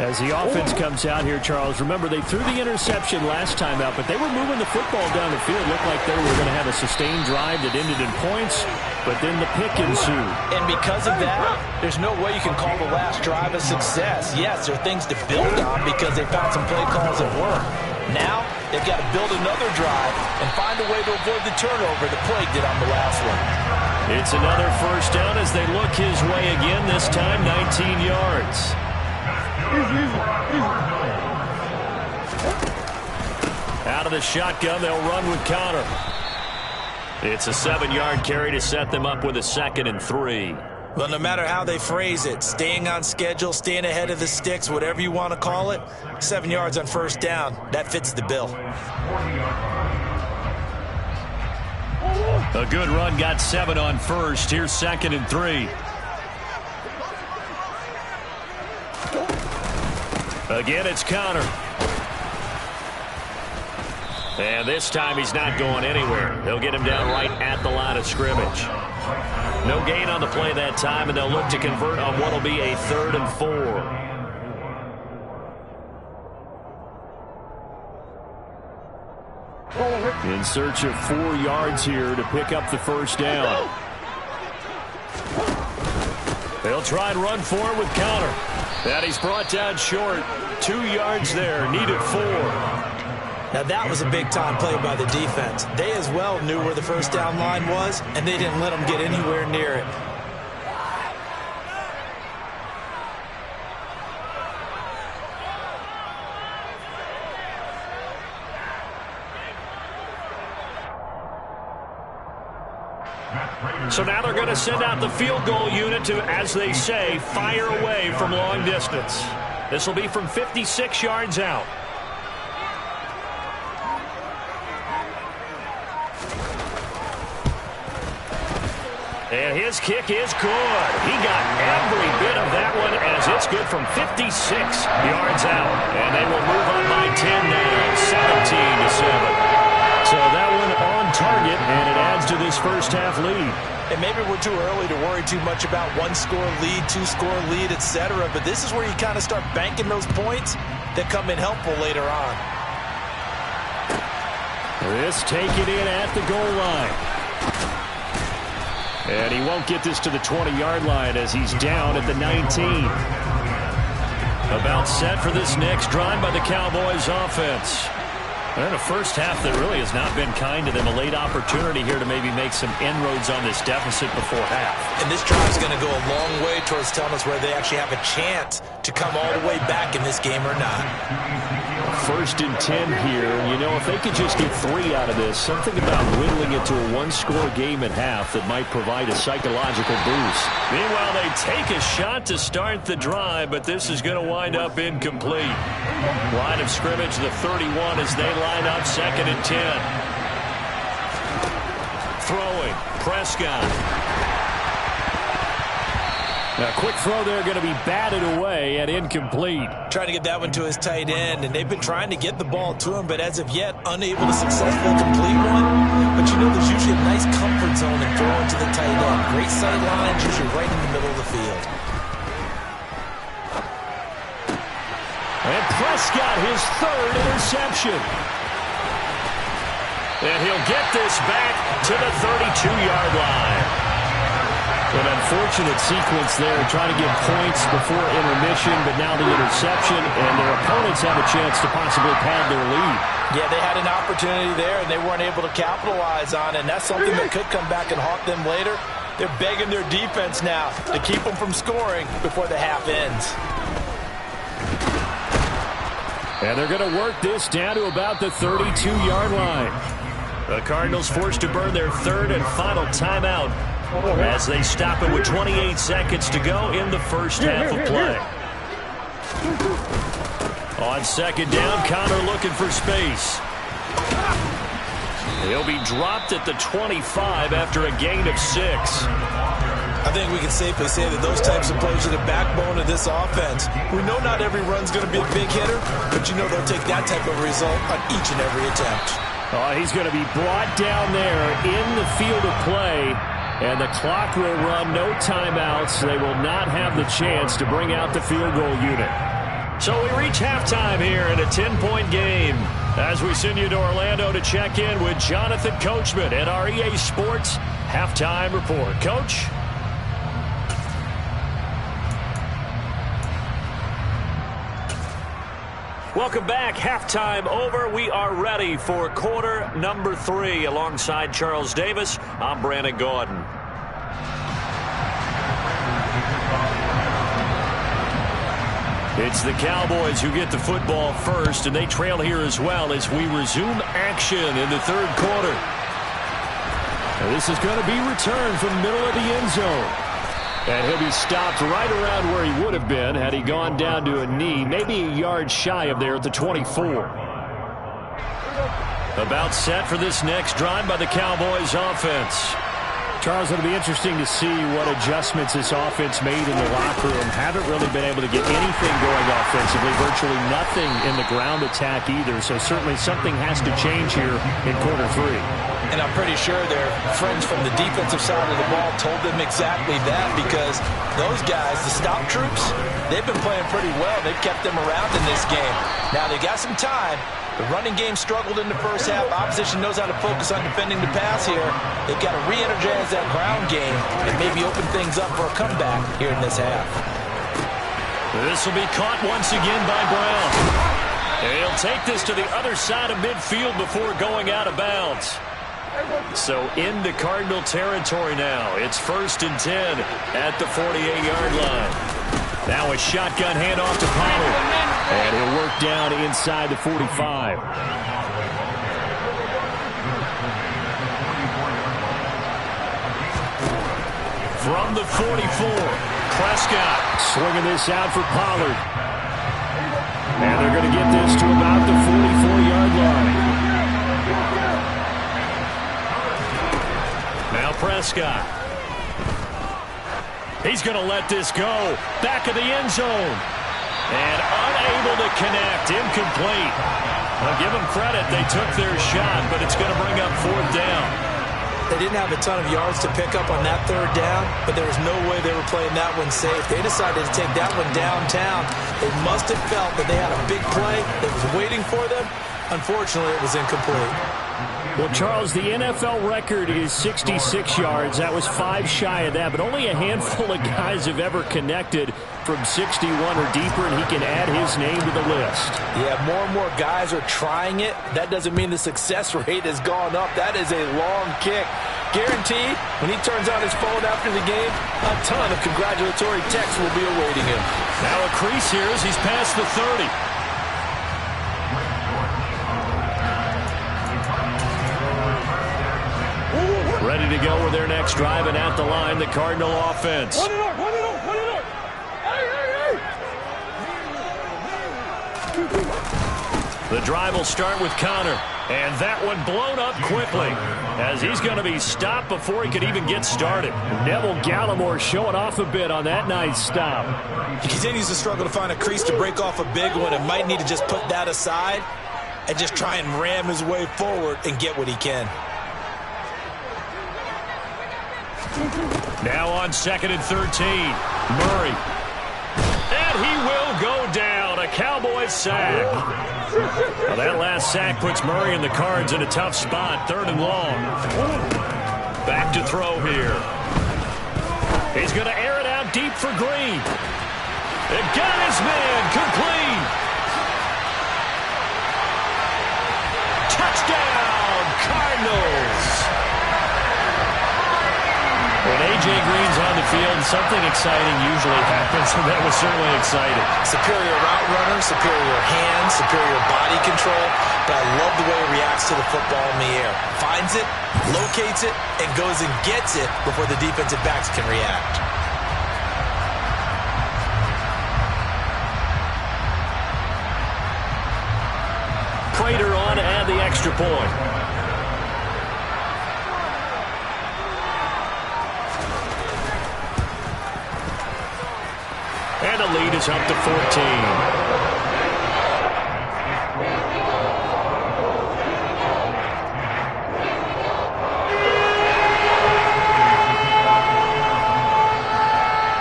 As the offense comes out here, Charles, remember they threw the interception last time out, but they were moving the football down the field. Looked like they were going to have a sustained drive that ended in points, but then the pick ensued. And because of that, there's no way you can call the last drive a success. Yes, there are things to build on because they found some play calls that work. Now, they've got to build another drive and find a way to avoid the turnover that plagued it on the last one. It's another first down as they look his way again, this time 19 yards. Out of the shotgun, they'll run with Conner. It's a 7-yard carry to set them up with a 2nd and 3. Well, no matter how they phrase it, staying on schedule, staying ahead of the sticks, whatever you want to call it, 7 yards on first down, that fits the bill. A good run, got 7 on first. Here's 2nd and 3. Again, it's Conner. And this time he's not going anywhere. They'll get him down right at the line of scrimmage. No gain on the play that time, and they'll look to convert on what will be a 3rd and 4. In search of 4 yards here to pick up the first down. They'll try and run for it with Conner. And he's brought down short. 2 yards there, needed 4. Now that was a big-time play by the defense. They as well knew where the first down line was, and they didn't let them get anywhere near it. So now they're going to send out the field goal unit to, as they say, fire away from long distance. This will be from 56 yards out. And his kick is good. He got every bit of that one as it's good from 56 yards out. And they will move on by 10 now, 17-7. So that one on target, and it adds to this first half lead. And maybe we're too early to worry too much about 1-score lead, 2-score lead, etc. But this is where you kind of start banking those points that come in helpful later on. This taken in at the goal line. And he won't get this to the 20-yard line as he's down at the 19. About set for this next drive by the Cowboys offense. And a first half that really has not been kind to them. A late opportunity here to maybe make some inroads on this deficit before half. And this drive is going to go a long way towards telling us whether they actually have a chance to come all the way back in this game or not. 1st and 10 here. You know, if they could just get 3 out of this, something about whittling it to a one-score game at half that might provide a psychological boost. Meanwhile, they take a shot to start the drive, but this is going to wind up incomplete. Line of scrimmage, the 31 as they line up 2nd and 10. Throwing, Prescott. A quick throw there going to be batted away and incomplete. Trying to get that one to his tight end, and they've been trying to get the ball to him, but as of yet, unable to successfully complete one. But you know, there's usually a nice comfort zone in throwing to the tight end. Great sight lines, usually right in the middle of the field. And Prescott, his 3rd interception. And he'll get this back to the 32-yard line. An unfortunate sequence there, trying to get points before intermission, but now the interception, and their opponents have a chance to possibly pad their lead. Yeah, they had an opportunity there, and they weren't able to capitalize on it, and that's something that could come back and haunt them later. They're begging their defense now to keep them from scoring before the half ends. And they're going to work this down to about the 32-yard line. The Cardinals forced to burn their 3rd and final timeout as they stop it with 28 seconds to go in the first half of play. On 2nd down, Connor looking for space. He'll be dropped at the 25 after a gain of 6. I think we can safely say that those types of plays are the backbone of this offense. We know not every run's going to be a big hitter, but you know they'll take that type of result on each and every attempt. Oh, he's going to be brought down there in the field of play. And the clock will run, no timeouts. They will not have the chance to bring out the field goal unit. So we reach halftime here in a 10-point game as we send you to Orlando to check in with Jonathan Coachman at our EA Sports Halftime Report. Coach? Welcome back. Halftime over. We are ready for quarter number 3. Alongside Charles Davis, I'm Brandon Gaudin. It's the Cowboys who get the football first, and they trail here as well as we resume action in the 3rd quarter. Now this is going to be returned from the middle of the end zone. And he'll be stopped right around where he would have been had he gone down to a knee, maybe a yard shy of there at the 24. About set for this next drive by the Cowboys offense. Charles, it'll be interesting to see what adjustments this offense made in the locker room. Haven't really been able to get anything going offensively, virtually nothing in the ground attack either. So certainly something has to change here in quarter 3. And I'm pretty sure their friends from the defensive side of the ball told them exactly that, because those guys, the stop troops, they've been playing pretty well. They've kept them around in this game. Now they got some time. The running game struggled in the first half. Opposition knows how to focus on defending the pass here. They've got to re-energize that ground game and maybe open things up for a comeback here in this half. This will be caught once again by Brown. He'll take this to the other side of midfield before going out of bounds. So into Cardinal territory now. It's 1st and 10 at the 48-yard line. Now a shotgun handoff to Pollard. And he'll work down inside the 45. From the 44, Prescott swinging this out for Pollard. And they're going to get this to about the 44-yard line. Now Prescott. He's going to let this go. Back of the end zone. And unable to connect. Incomplete. I'll give them credit. They took their shot, but it's going to bring up 4th down. They didn't have a ton of yards to pick up on that 3rd down, but there was no way they were playing that one safe. They decided to take that one downtown. They must have felt that they had a big play that was waiting for them. Unfortunately, it was incomplete. Well, Charles, the NFL record is 66 yards. That was 5 shy of that, but only a handful of guys have ever connected from 61 or deeper, and he can add his name to the list. Yeah, more and more guys are trying it. That doesn't mean the success rate has gone up. That is a long kick. Guaranteed, when he turns on his phone after the game, a ton of congratulatory texts will be awaiting him. Now a crease here as he's past the 30. Ready to go with their next drive, and at the line, the Cardinal offense. The drive will start with Connor, and that one blown up quickly as he's going to be stopped before he could even get started. Neville Gallimore showing off a bit on that nice stop. He continues to struggle to find a crease to break off a big one and might need to just put that aside and just try and ram his way forward and get what he can. Now on 2nd and 13, Murray. And he will go down, a Cowboys sack. Well, that last sack puts Murray and the Cards in a tough spot, 3rd and long. Back to throw here. He's going to air it out deep for Green. It got his man, complete. Touchdown, Cardinals. When A.J. Green's on the field, something exciting usually happens, and that was certainly exciting. Superior route runner, superior hands, superior body control, but I love the way he reacts to the football in the air. Finds it, locates it, and goes and gets it before the defensive backs can react. Prater on to add the extra point. And the lead is up to 14.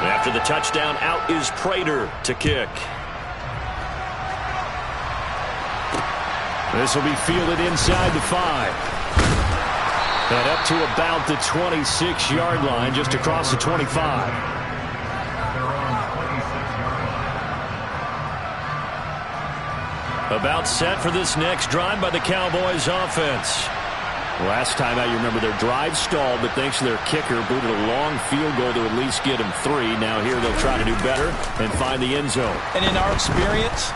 After the touchdown, out is Prater to kick. This will be fielded inside the 5. And up to about the 26-yard line, just across the 25. About set for this next drive by the Cowboys offense. Last time out, you remember their drive stalled, but thanks to their kicker, booted a long field goal to at least get them 3. Now here they'll try to do better and find the end zone. And in our experience,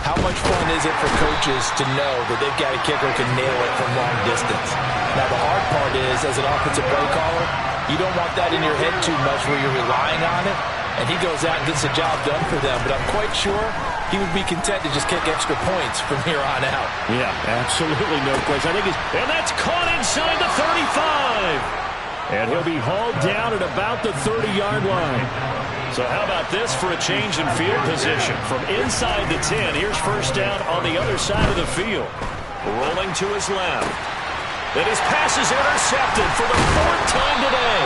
how much fun is it for coaches to know that they've got a kicker who can nail it from long distance? Now the hard part is, as an offensive play caller, you don't want that in your head too much where you're relying on it, and he goes out and gets the job done for them. But I'm quite sure he would be content to just kick extra points from here on out. Yeah, absolutely no question. I think and that's caught inside the 35. And he'll be hauled down at about the 30-yard line. So how about this for a change in field position? From inside the 10, here's first down on the other side of the field. Rolling to his left. And his pass is intercepted for the 4th time today.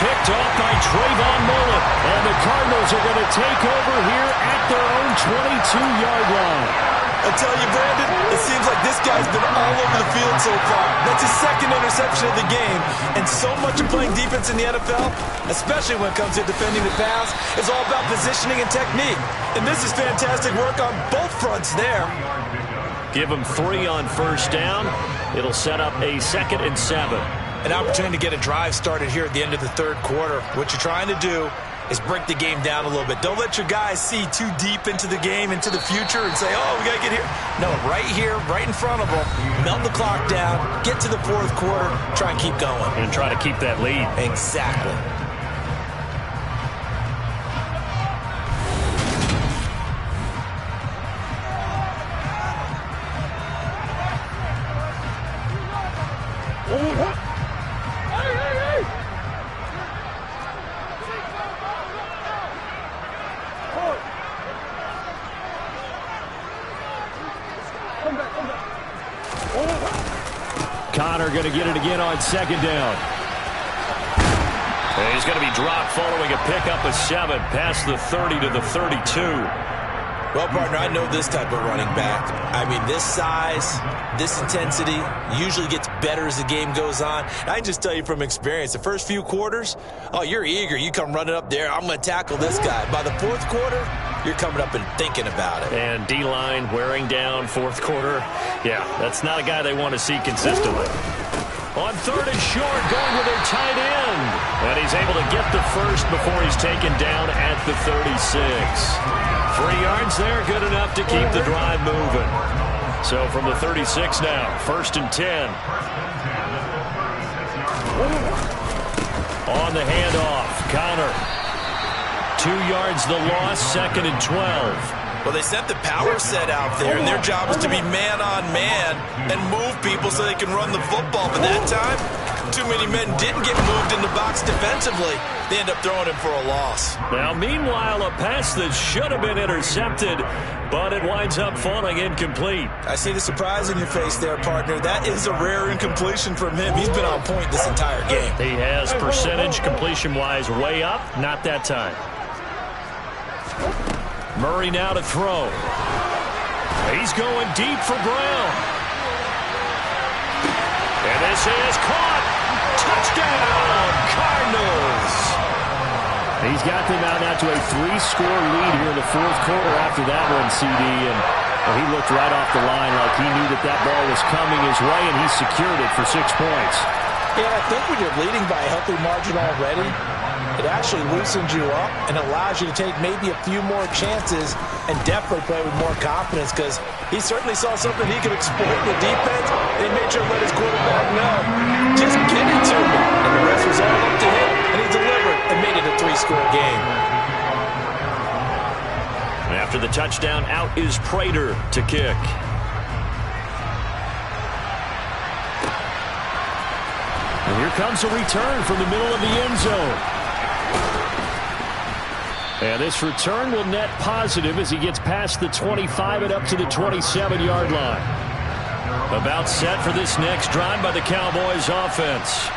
Picked off by Trayvon Mullen. And the Cardinals are going to take over here at their own 22-yard line. I tell you, Brandon, it seems like this guy's been all over the field so far. That's his 2nd interception of the game. And so much of playing defense in the NFL, especially when it comes to defending the pass, is all about positioning and technique. And this is fantastic work on both fronts there. Give him 3 on first down. It'll set up a 2nd and 7. An opportunity to get a drive started here at the end of the 3rd quarter. What you're trying to do is break the game down a little bit. Don't let your guys see too deep into the game, into the future, and say, oh, we got to get here. No, right here, right in front of them, melt the clock down, get to the 4th quarter, try and keep going. And try to keep that lead. Exactly. Connor going to get it again on 2nd down. And he's going to be dropped following a pickup of 7 past the 30 to the 32. Well, partner, I know this type of running back. I mean, this size, this intensity usually gets better as the game goes on. I can just tell you from experience, the first few quarters, oh, you're eager. You come running up there, I'm going to tackle this guy. By the fourth quarter, you're coming up and thinking about it. And D-line wearing down fourth quarter. Yeah, that's not a guy they want to see consistently. On third and short, going with their tight end. And he's able to get the first before he's taken down at the 36. 3 yards there, good enough to keep the drive moving. So from the 36 now, 1st and 10. On the handoff, Connor. 2 yards the loss, 2nd and 12. Well, they sent the power set out there, and their job is to be man-on-man and move people so they can run the football. But that time, too many men didn't get moved in the box defensively. They end up throwing him for a loss. Now, meanwhile, a pass that should have been intercepted, but it winds up falling incomplete. I see the surprise in your face there, partner. That is a rare incompletion from him. He's been on point this entire game. He has percentage completion-wise way up, not that time. Murray now to throw. He's going deep for Brown. And this is caught. Touchdown, Cardinals. He's got them out now to a 3-score lead here in the fourth quarter after that one, CD. And he looked right off the line like he knew that ball was coming his way, and he secured it for 6 points. Yeah, I think when you're leading by a healthy margin already, it actually loosens you up and allows you to take maybe a few more chances and definitely play with more confidence, because he certainly saw something he could exploit in the defense, and he made sure to let his quarterback know, just get it to me. And the rest was all up to him, and he delivered and made it a 3-score game. After the touchdown, out is Prater to kick. And here comes a return from the middle of the end zone. And this return will net positive as he gets past the 25 and up to the 27-yard line. About set for this next drive by the Cowboys offense.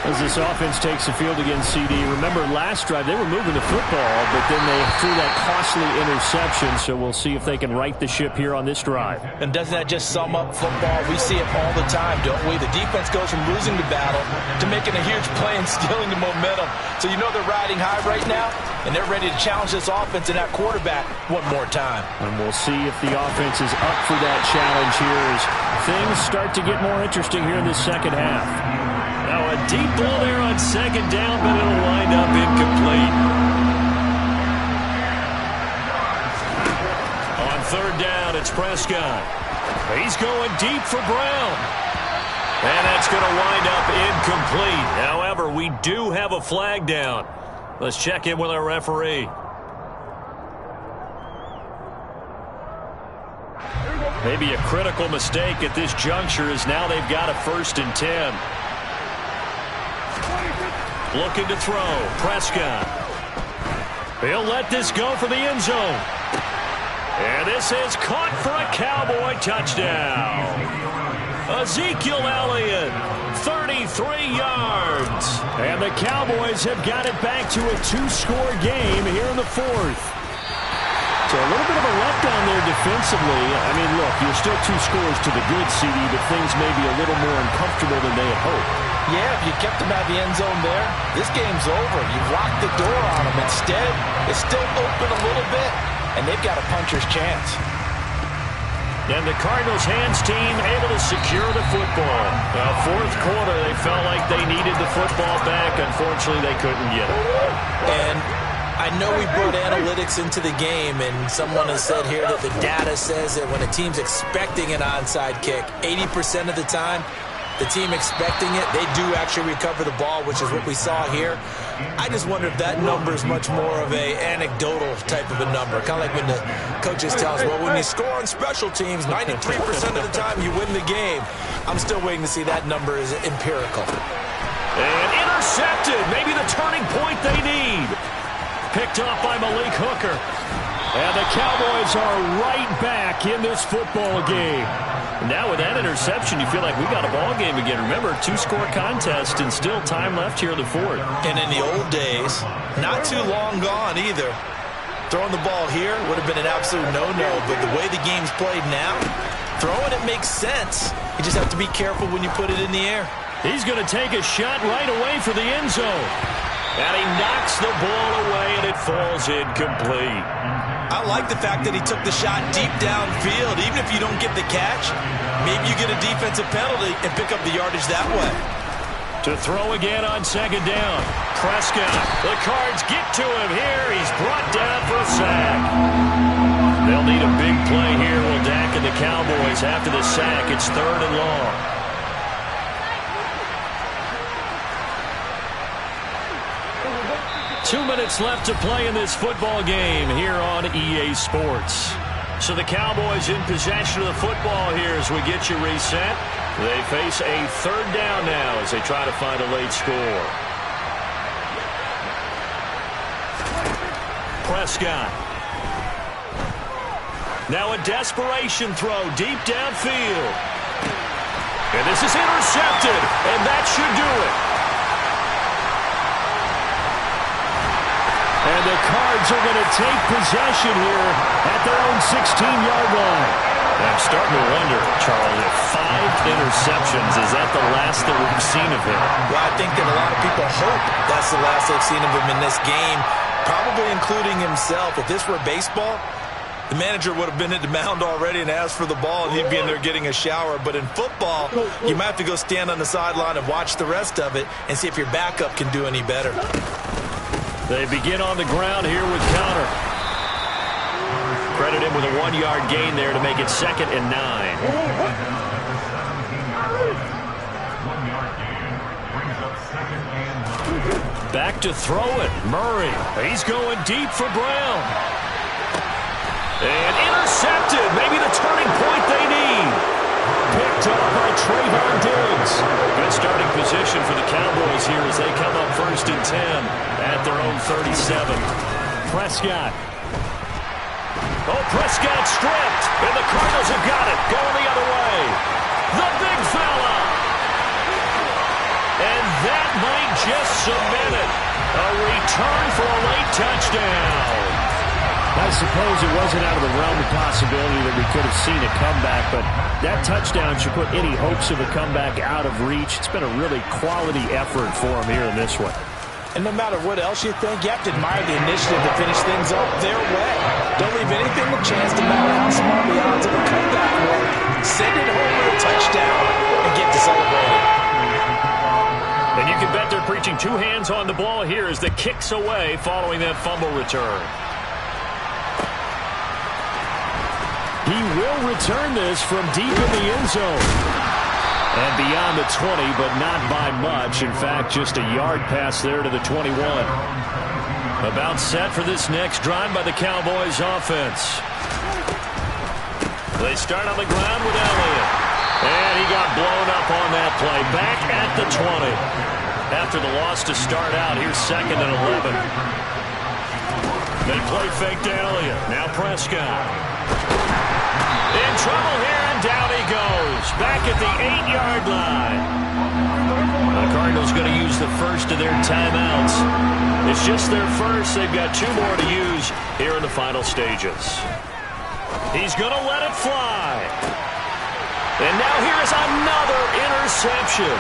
As this offense takes the field against CD, remember last drive they were moving the football, but then they threw that costly interception, so we'll see if they can right the ship here on this drive. And doesn't that just sum up football? We see it all the time, don't we? The defense goes from losing the battle to making a huge play and stealing the momentum. So you know they're riding high right now, and they're ready to challenge this offense and that quarterback one more time. And we'll see if the offense is up for that challenge here as things start to get more interesting here in the second half. Now a deep ball there on 2nd down, but it'll wind up incomplete. On 3rd down, it's Prescott. He's going deep for Brown. And that's going to wind up incomplete. However, we do have a flag down. Let's check in with our referee. Maybe a critical mistake at this juncture, as now they've got a 1st and 10. Looking to throw. Prescott. He'll let this go for the end zone. And this is caught for a Cowboy touchdown. Ezekiel Elliott, 33 yards. And the Cowboys have got it back to a 2-score game here in the 4th. So a little bit of a letdown there defensively. I mean, look, you're still 2 scores to the good, CD, but things may be a little more uncomfortable than they had hoped. Yeah, if you kept them out of the end zone there, this game's over. You've locked the door on them. Instead, it's still open a little bit, and they've got a puncher's chance. And the Cardinals hands team able to secure the football. Now, 4th quarter, they felt like they needed the football back. Unfortunately, they couldn't get it. And I know we brought analytics into the game, and someone has said here that the data says that when a team's expecting an onside kick, 80% of the time, the team expecting it, they do actually recover the ball, which is what we saw here. I just wonder if that number is much more of a anecdotal type of a number. Kind of like when the coaches tell us, well, when you score on special teams, 93% of the time you win the game. I'm still waiting to see that number is empirical. And intercepted. Maybe the turning point they need. Picked off by Malik Hooker. And the Cowboys are right back in this football game. Now with that interception, you feel like we got a ball game again. Remember, 2-score contest and still time left here in the 4th. And in the old days, not too long gone either, Throwing the ball here would have been an absolute no-no, but the way the game's played now, throwing it makes sense. You just have to be careful when you put it in the air. He's going to take a shot right away for the end zone. And he knocks the ball away, and it falls incomplete. I like the fact that he took the shot deep downfield. Even if you don't get the catch, maybe you get a defensive penalty and pick up the yardage that way. To throw again on second down. Prescott. The Cards get to him here. He's brought down for a sack. They'll need a big play here. Will Dak and the Cowboys after the sack. It's 3rd and long. Two minutes left to play in this football game here on EA Sports. So the Cowboys in possession of the football here as we get you reset. They face a 3rd down now as they try to find a late score. Prescott. Now a desperation throw deep downfield. And this is intercepted, and that should do it. And the Cards are going to take possession here at their own 16-yard line. I'm starting to wonder, Charles, if 5 interceptions, is that the last that we've seen of him? Well, I think that a lot of people hope that's the last they've seen of him in this game, probably including himself. If this were baseball, the manager would have been at the mound already and asked for the ball, and he'd be in there getting a shower. But in football, you might have to go stand on the sideline and watch the rest of it and see if your backup can do any better. They begin on the ground here with Counter. Credit him with a 1-yard gain there to make it 2nd and 9. Back to throw it. Murray. He's going deep for Brown. And intercepted. Maybe the turning point they need. Picked up by Trayvon Diggs. Good starting position for the Cowboys here as they come up 1st and 10 at their own 37. Prescott. Oh, Prescott stripped. And the Cardinals have got it. Going the other way. The big fella. And that might just cement it. A return for a late touchdown. I suppose it wasn't out of the realm of possibility that we could have seen a comeback, but that touchdown should put any hopes of a comeback out of reach. It's been a really quality effort for him here in this one. And no matter what else you think, you have to admire the initiative to finish things up their way. Don't leave anything to chance to matter how small the odds of a comeback were. Send it home with a touchdown and get to celebrating. And you can bet they're preaching 2 hands on the ball here as the kick's away following that fumble return. He will return this from deep in the end zone. And beyond the 20, but not by much. In fact, just a yard pass there to the 21. About set for this next drive by the Cowboys offense. They start on the ground with Elliott. And he got blown up on that play. Back at the 20. After the loss to start out, here's 2nd and 11. They play fake to Elliott. Now Prescott. In trouble here, and down he goes. Back at the 8-yard line. The Cardinals going to use the first of their timeouts. It's just their first. They've got 2 more to use here in the final stages. He's going to let it fly. And now here is another interception.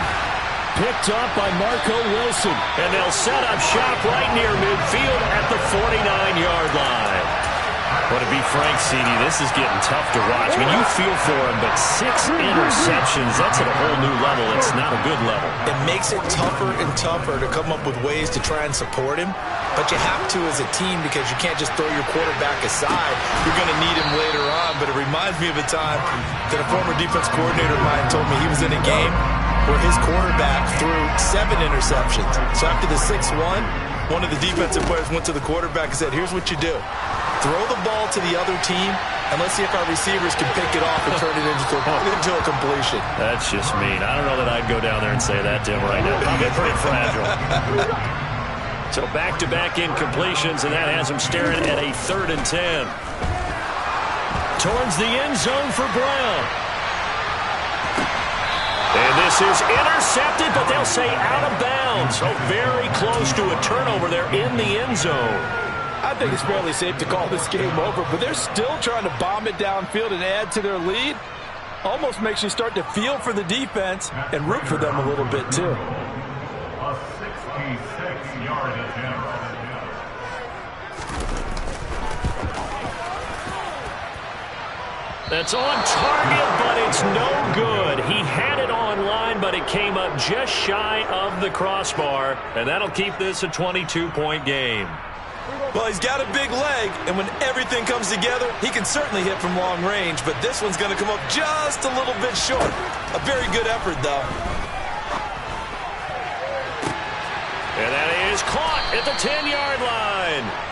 Picked up by Marco Wilson. And they'll set up shop right near midfield at the 49-yard line. But to be frank, CD, this is getting tough to watch. I mean, you feel for him, but 6 interceptions, that's at a whole new level. It's not a good level. It makes it tougher and tougher to come up with ways to try and support him. But you have to as a team because you can't just throw your quarterback aside. You're going to need him later on. But it reminds me of a time that a former defense coordinator of mine told me he was in a game where his quarterback threw 7 interceptions. So after the 6-1, one of the defensive players went to the quarterback and said, here's what you do. Throw the ball to the other team, and let's see if our receivers can pick it off and turn it into a completion. That's just mean. I don't know that I'd go down there and say that to him right now. Probably pretty fragile. So back-to-back incompletions, and that has him staring at a 3rd and 10. Towards the end zone for Brown. And this is intercepted, but they'll say out of bounds. So very close to a turnover there in the end zone. I think it's fairly safe to call this game over, but they're still trying to bomb it downfield and add to their lead. Almost makes you start to feel for the defense and root for them a little bit, too. A 66-yard attempt. That's on target, but it's no good. He had it on line, but it came up just shy of the crossbar, and that'll keep this a 22-point game. Well, he's got a big leg, and when everything comes together, he can certainly hit from long range, but this one's going to come up just a little bit short. A very good effort, though. And that is caught at the 10-yard line.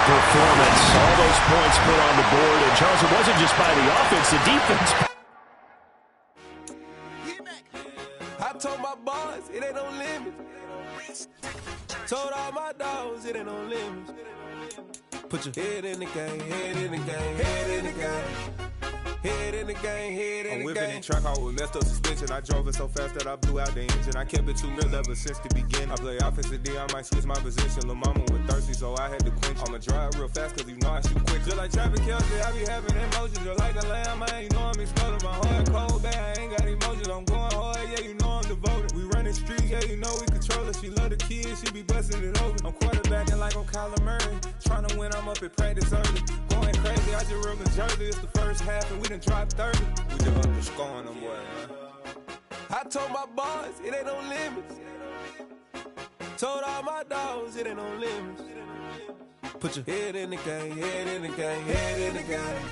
Performance. All those points put on the board. And Charles, it wasn't just by the offense, the defense. I told my boys it ain't no limit. Told all my dogs it ain't no limit. Put your head in the game, head in the game, head in the game. Head in the game, head in the game. I'm whipping the track out with messed up suspension. I drove it so fast that I blew out the engine. I kept it too real ever since the beginning. I play offensive D, I might switch my position. Lil' mama was thirsty, so I had to quench. I'ma drive real fast, cause you know I shoot quick. Just like Travis Kelce, I be having emotions. Just like a lamb, man, you know I'm exploding. My heart cold, bad, I ain't got emotions. I'm going hard, yeah, you know I'm devoted. We running streets, yeah, you know we control it. She love the kids, she be busting it open. I'm quarterbacking like I'm Kyler Murray. Trying to win, I'm up at practice early. Going crazy, I just rub a jersey. It's the first half, and we done dropped 30. We just underscoring them, boy, man. I told my boys it ain't no limits. Told all my dogs it ain't no limits. Put your head in the game, head in the game, head in the game.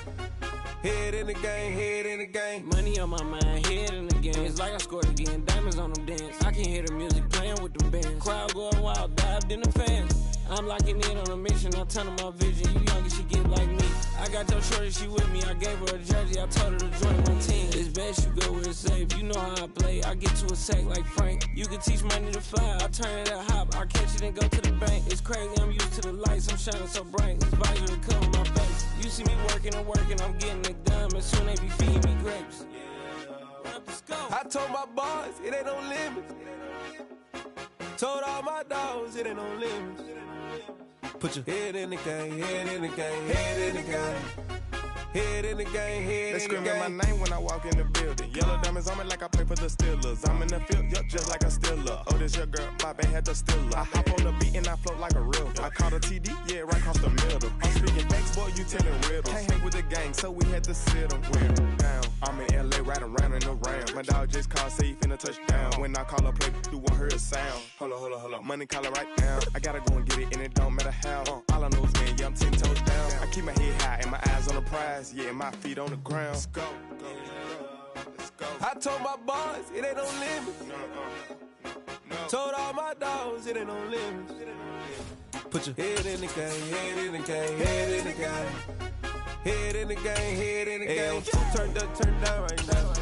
Head in the game, head in the game. Money on my mind, head in the game. It's like I scored again, diamonds on them dance. I can hear the music playing with the bands. Crowd going wild, dived in the fans. I'm locking in on a mission, I turn on my vision. You young and she get like me. I got your shorty, she with me. I gave her a jersey, I told her to join my team. It's best you go where it's safe. You know how I play, I get to a sack like Frank. You can teach money to fly, I turn it at hop. I catch it and go to the bank. It's crazy, I'm used to the lights, I'm shining so bright. This visor to cover my face. You see me working and working, I'm getting it done. And soon they be feeding me grapes. I told my boys it ain't no limits. Told all my dogs it ain't no limits. Put your head in the game, head in the game, head in the game. Head in the game, head in the game. They screaming my name when I walk in the building. Yellow diamonds on me like I play for the Steelers. I'm in the field, yup, just like a Steeler. Oh, this your girl, my band had the Steeler. I hop on the beat and I float like a river. I caught a TD, yeah, right across the middle. I'm speaking facts, boy, you telling riddles. Can't hang with the gang, so we had to sit them down. I'm in LA, riding around in the Rams. My dog just called, say he finna touchdown. When I call a play, you won't hear a sound. Hold up, money calling right now. I gotta go and get it, and it don't matter how. All I know is, man, yeah, I'm 10 toes down. I keep my head high and my eyes on the prize. Yeah, my feet on the ground. Let's go. Let's go. I told my boys it ain't no limits. No. Told all my dogs it ain't no limits. Put your head in the game, head in the game, head in the game. Head in the game, head in the game. Turned up, turned down right now.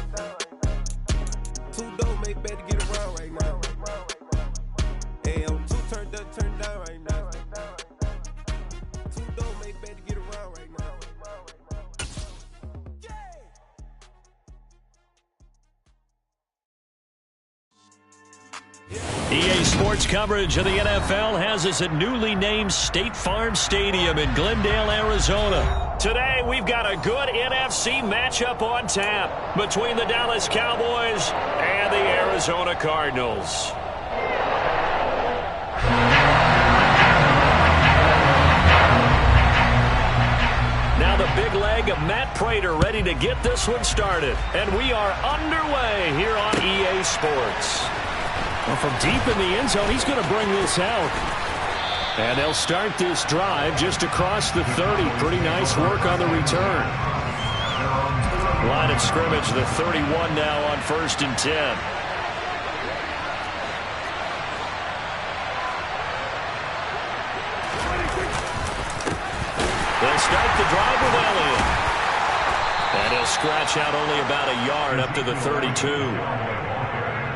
Two dope made better get around right now. Hey, I'm two turned up, turned down right now. Two dope made better get around right now. EA Sports coverage of the NFL has us at newly named State Farm Stadium in Glendale, Arizona. Today, we've got a good NFC matchup on tap between the Dallas Cowboys and the Arizona Cardinals. Now the big leg of Matt Prater ready to get this one started. And we are underway here on EA Sports. Well, from deep in the end zone, he's going to bring this out. And they'll start this drive just across the 30. Pretty nice work on the return. Line of scrimmage, the 31 now on 1st and 10. They'll start the drive with Elliott. And he'll scratch out only about a yard up to the 32.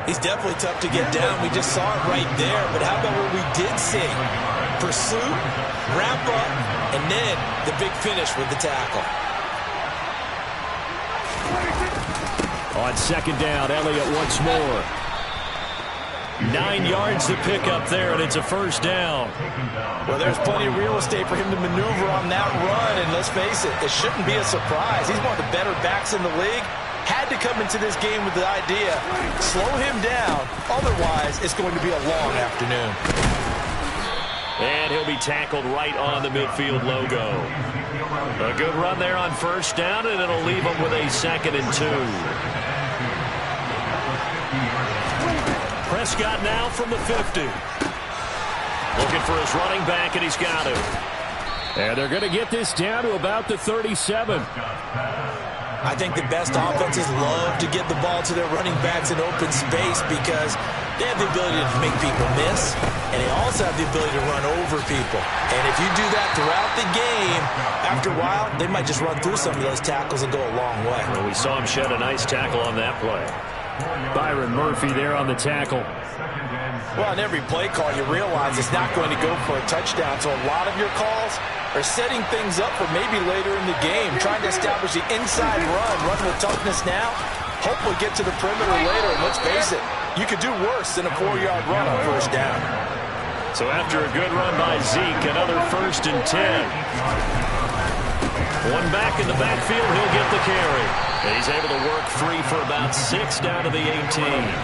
He's definitely tough to get down. We just saw it right there. But how about what we did see? Pursuit, wrap up, and then the big finish with the tackle. On second down, Elliott once more. 9 yards to pick up there, and it's a first down. Well, there's plenty of real estate for him to maneuver on that run, and let's face it, it shouldn't be a surprise. He's one of the better backs in the league. Had to come into this game with the idea, slow him down, otherwise it's going to be a long afternoon. And he'll be tackled right on the midfield logo. A good run there on first down, and it'll leave him with a 2nd and 2. Prescott now from the 50. Looking for his running back, and he's got him. And they're going to get this down to about the 37. I think the best offenses love to get the ball to their running backs in open space because they have the ability to make people miss, and they also have the ability to run over people. And if you do that throughout the game, after a while, they might just run through some of those tackles and go a long way. Well, we saw him shed a nice tackle on that play. Byron Murphy there on the tackle. Well, in every play call, you realize it's not going to go for a touchdown, so a lot of your calls are setting things up for maybe later in the game, trying to establish the inside run with toughness now, hopefully get to the perimeter later, and let's face it, you could do worse than a 4-yard run on first down. So after a good run by Zeke, another 1st and 10. One back in the backfield, he'll get the carry. And he's able to work free for about 6 down to the 18.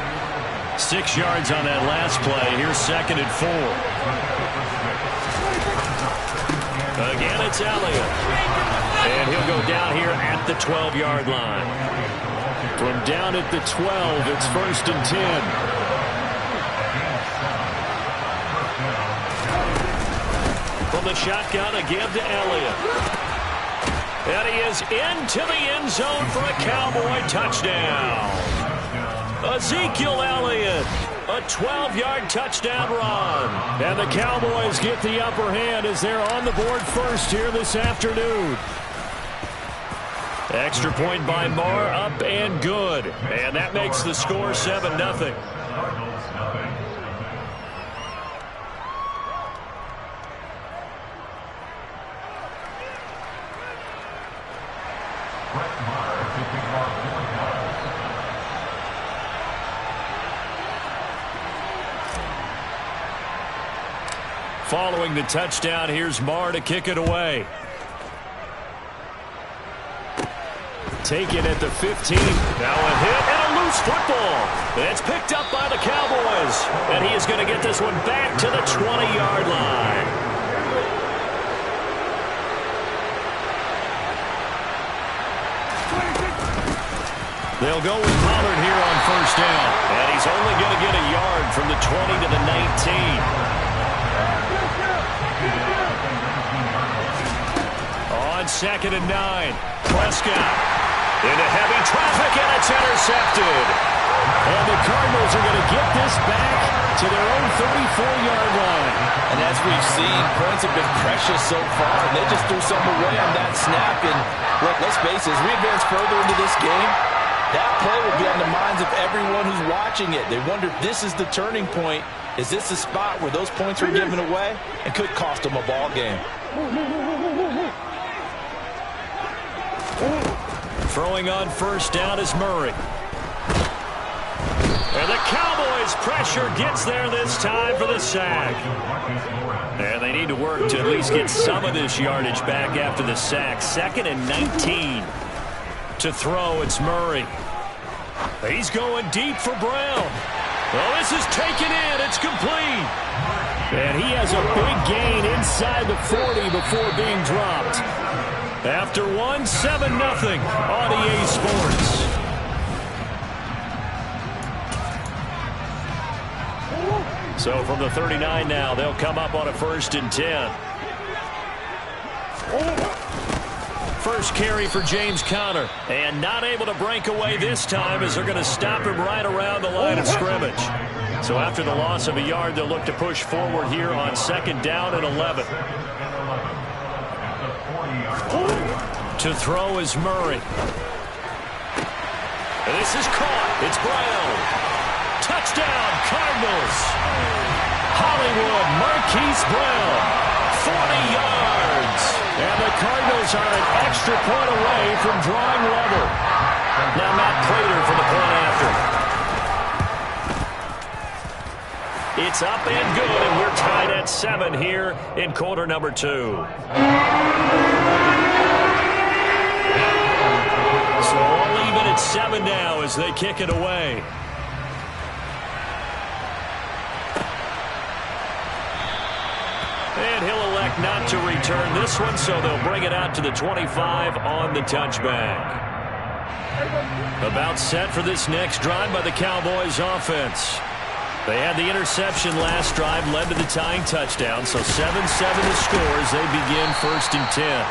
6 yards on that last play. Here's 2nd and 4. Again, it's Elliott. And he'll go down here at the 12-yard line. From down at the 12, it's 1st and 10. From the shotgun, again to Elliott. And he is into the end zone for a Cowboy touchdown. Ezekiel Elliott, a 12-yard touchdown run. And the Cowboys get the upper hand as they're on the board first here this afternoon. Extra point by Marr, up and good. And that makes the score 7-0. Following the touchdown, here's Marr to kick it away. Taken at the 15. Now a hit and a loose football. It's picked up by the Cowboys. And he is going to get this one back to the 20-yard line. They'll go with Pollard here on first down. And he's only going to get a yard from the 20 to the 19. On 2nd and 9. Prescott into heavy traffic, and it's intercepted. And the Cardinals are going to get this back to their own 34-yard line. And as we've seen, points have been precious so far, and they just threw some away on that snap. And look, let's face it, as we advance further into this game, that play will be on the minds of everyone who's watching it. They wonder if this is the turning point. Is this the spot where those points were given away and could cost them a ball game? Throwing on first down is Murray. And the Cowboys' pressure gets there this time for the sack. And they need to work to at least get some of this yardage back after the sack. 2nd and 19. To throw, it's Murray. He's going deep for Brown. Oh, this is taken in. It's complete. And he has a big gain inside the 40 before being dropped. After 7-0 on EA Sports. So from the 39 now, they'll come up on a 1st and 10. First carry for James Conner. And not able to break away this time as they're going to stop him right around the line of scrimmage. So after the loss of a yard, they'll look to push forward here on 2nd down and 11. To throw is Murray. And this is caught. It's Brown. Touchdown, Cardinals. Hollywood Marquise Brown. 40 yards. And the Cardinals are an extra point away from drawing level. Now Matt Prater for the point after. It's up and good, and we're tied at 7 here in quarter number 2. So all even at 7 now as they kick it away. And he'll elect not to return this one, so they'll bring it out to the 25 on the touchback. About set for this next drive by the Cowboys offense. They had the interception last drive, led to the tying touchdown, so 7-7 the score as they begin 1st and 10.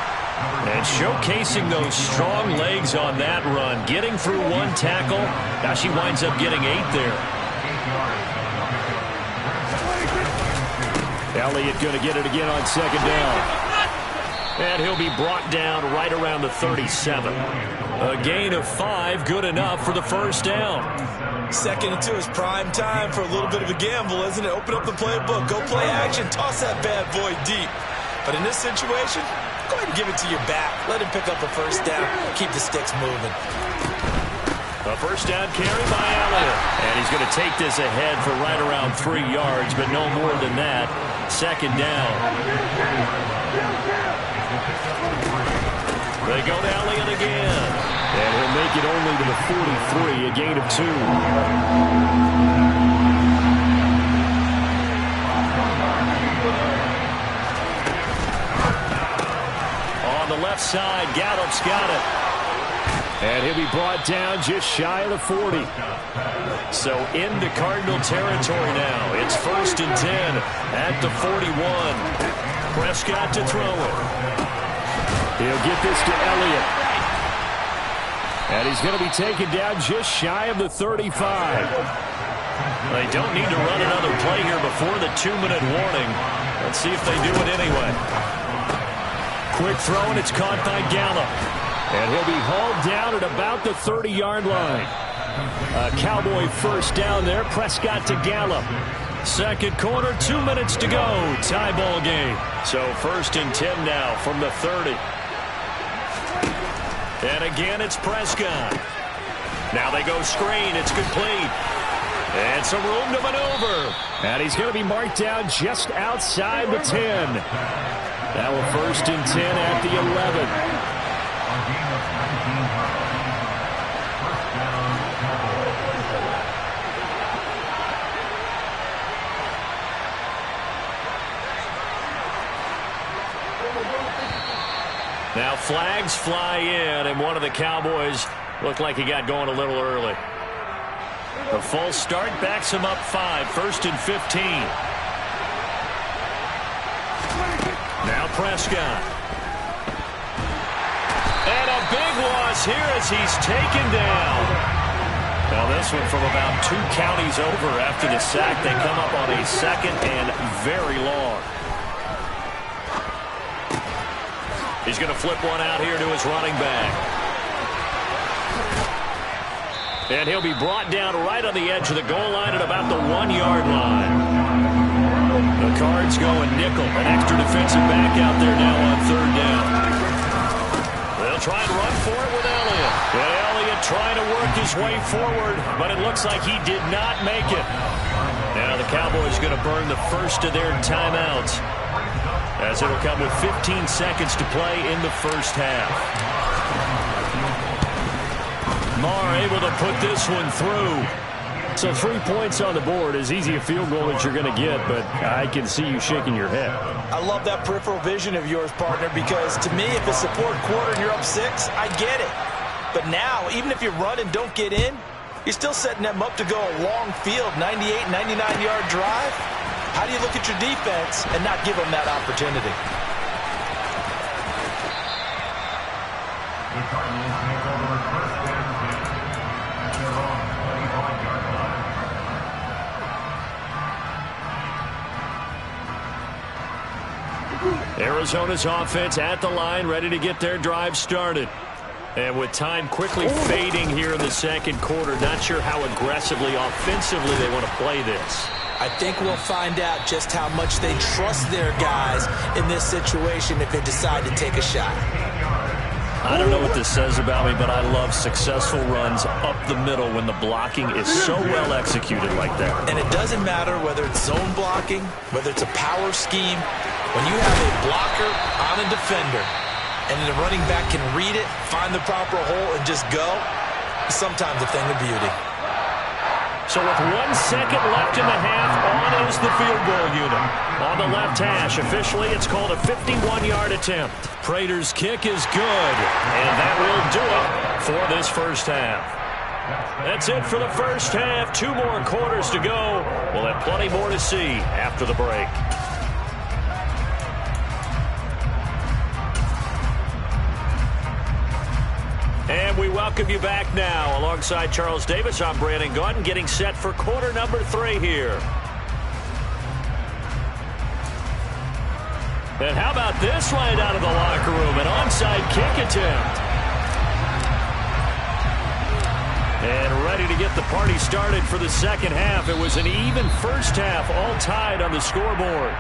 And showcasing those strong legs on that run, getting through 1 tackle. Now she winds up getting 8 there. Elliott going to get it again on 2nd down. And he'll be brought down right around the 37. A gain of 5, good enough for the 1st down. 2nd and 2 is prime time for a little bit of a gamble, isn't it? Open up the playbook, go play action, toss that bad boy deep. But in this situation, go ahead and give it to your back. Let him pick up a 1st down, keep the sticks moving. A 1st down carry by Elliott. And he's going to take this ahead for right around 3 yards, but no more than that. 2nd down. They go to Elliott again. And he'll make it only to the 43, a gain of 2. On the left side, Gallup's got it. And he'll be brought down just shy of the 40. So into Cardinal territory now. It's 1st and 10 at the 41. Prescott to throw it. He'll get this to Elliott. And he's going to be taken down just shy of the 35. They don't need to run another play here before the 2-minute warning. Let's see if they do it anyway. Quick throw, and it's caught by Gallup. And he'll be hauled down at about the 30-yard line. A Cowboy 1st down there. Prescott to Gallup. 2nd quarter, 2 minutes to go. Tie ball game. So 1st and 10 now from the 30. And again, it's Prescott. Now they go screen. It's complete. And some room to maneuver. And he's going to be marked down just outside the 10. Now a 1st and 10 at the 11. Now flags fly in, and one of the Cowboys looked like he got going a little early. The false start backs him up 5, 1st and 15. Now Prescott. And a big loss here as he's taken down. Now this one from about 2 counties over after the sack. They come up on a 2nd and very long. He's going to flip one out here to his running back. And he'll be brought down right on the edge of the goal line at about the 1-yard line. The Cards going nickel. An extra defensive back out there now on 3rd down. They'll try and run for it with Elliott. And Elliott trying to work his way forward, but it looks like he did not make it. Now the Cowboys going to burn the first of their timeouts, as it'll come with 15 seconds to play in the 1st half. Marr able to put this one through. So 3 points on the board, as easy a field goal as you're going to get, but I can see you shaking your head. I love that peripheral vision of yours, partner, because to me, if it's the 4th quarter and you're up 6, I get it. But now, even if you run and don't get in, you're still setting them up to go a long field, 98, 99-yard drive. How do you look at your defense and not give them that opportunity? Arizona's offense at the line, ready to get their drive started. And with time quickly fading here in the 2nd quarter, not sure how aggressively, offensively they want to play this. I think we'll find out just how much they trust their guys in this situation if they decide to take a shot. I don't know what this says about me, but I love successful runs up the middle when the blocking is so well executed like that. And it doesn't matter whether it's zone blocking, whether it's a power scheme. When you have a blocker on a defender and the running back can read it, find the proper hole, and just go, it's sometimes a thing of beauty. So with 1 second left in the half, on is the field goal unit. On the left hash, officially it's called a 51-yard attempt. Prater's kick is good, and that will do it for this first half. That's it for the first half. 2 more quarters to go. We'll have plenty more to see after the break. And we welcome you back now. Alongside Charles Davis, I'm Brandon Gaudin, getting set for quarter number 3 here. And how about this right out of the locker room? An onside kick attempt. And ready to get the party started for the second half. It was an even first half, all tied on the scoreboard.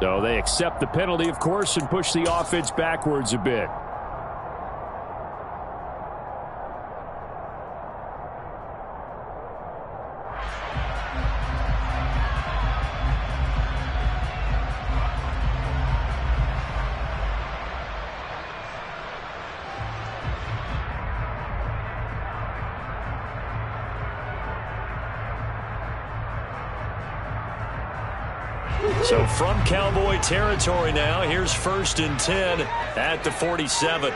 So they accept the penalty, of course, and push the offense backwards a bit. So from Cowboy territory now, here's 1st and 10 at the 47.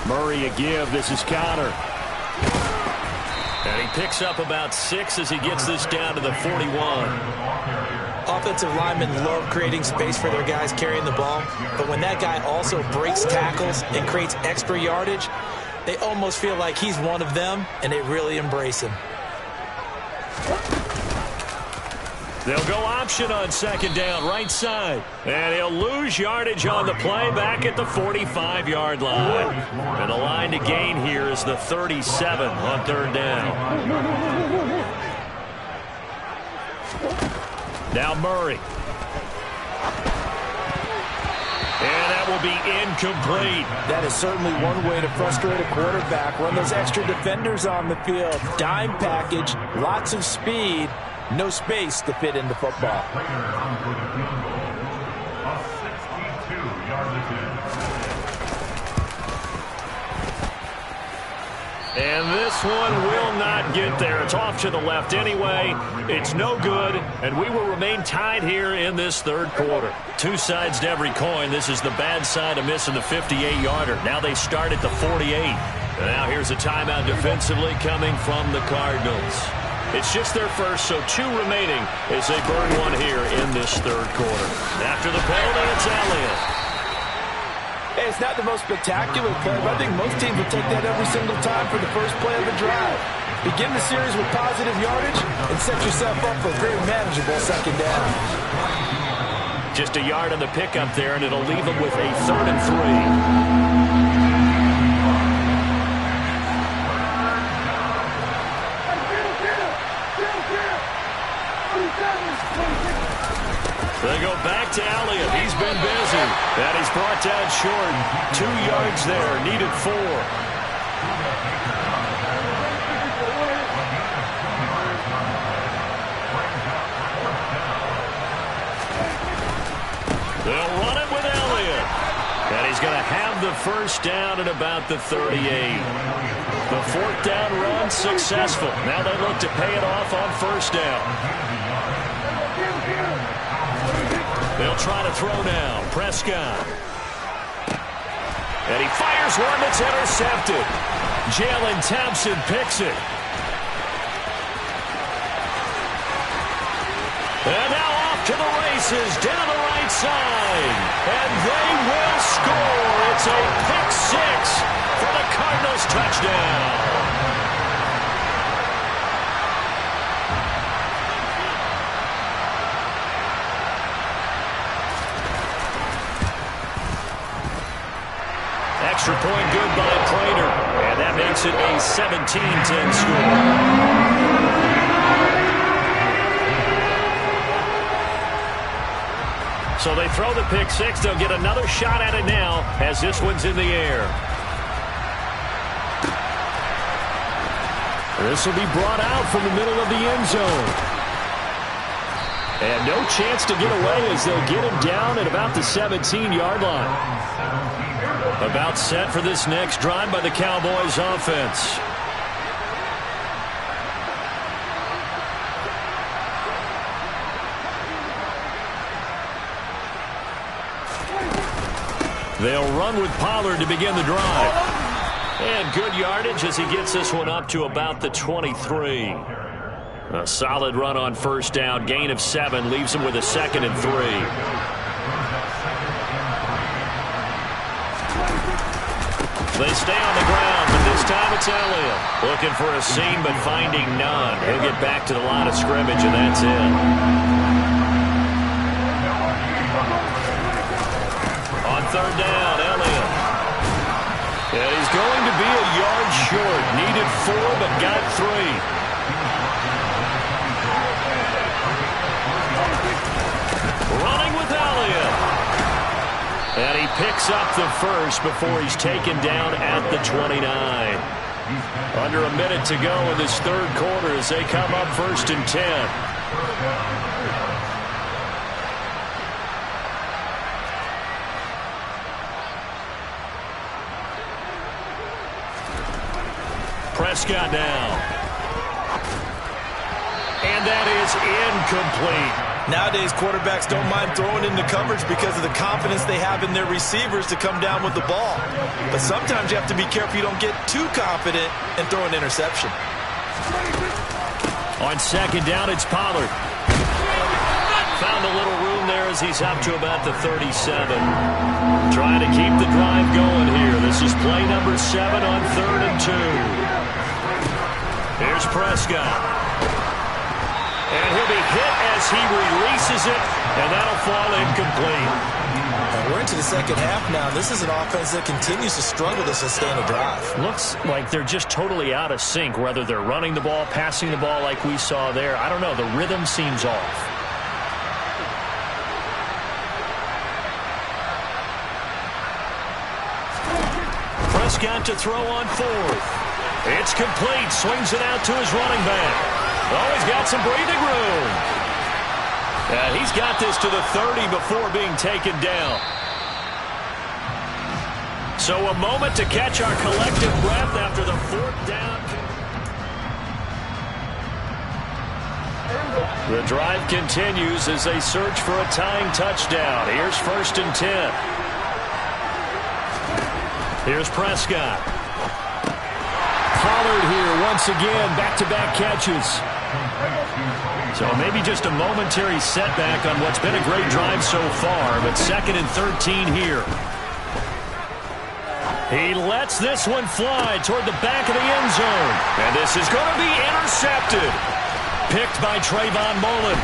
Murray a give. This is counter. And he picks up about 6 as he gets this down to the 41. Offensive linemen love creating space for their guys carrying the ball, but when that guy also breaks tackles and creates extra yardage, they almost feel like he's one of them, and they really embrace him. They'll go option on 2nd down, right side. And he'll lose yardage on the play back at the 45-yard line. And the line to gain here is the 37 on 3rd down. Now Murray. And that will be incomplete. That is certainly one way to frustrate a quarterback. Run those extra defenders on the field. Dime package, lots of speed. No space to fit into football. And this one will not get there. It's off to the left anyway. It's no good, and we will remain tied here in this 3rd quarter. 2 sides to every coin. This is the bad side of missing the 58-yarder. Now they start at the 48. And now here's a timeout defensively coming from the Cardinals. It's just their first, so 2 remaining as they burn one here in this 3rd quarter. After the penalty, it's Elliott. Hey, it's not the most spectacular play, but I think most teams will take that every single time for the first play of the drive. Begin the series with positive yardage and set yourself up for a very manageable 2nd down. Just a yard on the pickup there, and it'll leave them with a 3rd and 3. They go back to Elliott. He's been busy. And he's brought down short. 2 yards there. Needed 4. They'll run it with Elliott. And he's going to have the first down at about the 38. The 4th down run successful. Now they look to pay it off on 1st down. They'll try to throw now. Prescott. And he fires one that's intercepted. Jalen Thompson picks it. And now off to the races down the right side. And they will score. It's a pick-6 for the Cardinals touchdown. Extra point good by Prater. And that makes makes it a 17-10 score. So they throw the pick six. They'll get another shot at it now as this one's in the air. This will be brought out from the middle of the end zone. And no chance to get away as they'll get him down at about the 17-yard line. About set for this next drive by the Cowboys offense. They'll run with Pollard to begin the drive. And good yardage as he gets this one up to about the 23. A solid run on first down. Gain of 7 leaves him with a 2nd and 3. They stay on the ground, but this time it's Elliott. Looking for a seam, but finding none. He'll get back to the line of scrimmage, and that's it. On third down, Elliott. And he's going to be a yard short. Needed 4, but got 3. Running with Elliott. And he picks up the first before he's taken down at the 29. Under a minute to go in this third quarter as they come up 1st and 10. Prescott now. And that is incomplete. Nowadays, quarterbacks don't mind throwing into coverage because of the confidence they have in their receivers to come down with the ball. But sometimes you have to be careful you don't get too confident and throw an interception. On second down, it's Pollard. Found a little room there as he's up to about the 37. Trying to keep the drive going here. This is play number 7 on 3rd and 2. Here's Prescott. And he'll be hit as he releases it, and that'll fall incomplete. We're into the second half now. This is an offense that continues to struggle to sustain a drive. Looks like they're just totally out of sync, whether they're running the ball, passing the ball like we saw there. I don't know. The rhythm seems off. Prescott to throw on 4th. It's complete. Swings it out to his running back. Oh, he's got some breathing room. And he's got this to the 30 before being taken down. So a moment to catch our collective breath after the 4th down. The drive continues as they search for a tying touchdown. Here's 1st and 10. Here's Prescott. Pollard here once again, back-to-back catches. So maybe just a momentary setback on what's been a great drive so far, but 2nd and 13 here. He lets this one fly toward the back of the end zone. And this is going to be intercepted. Picked by Trayvon Mullen.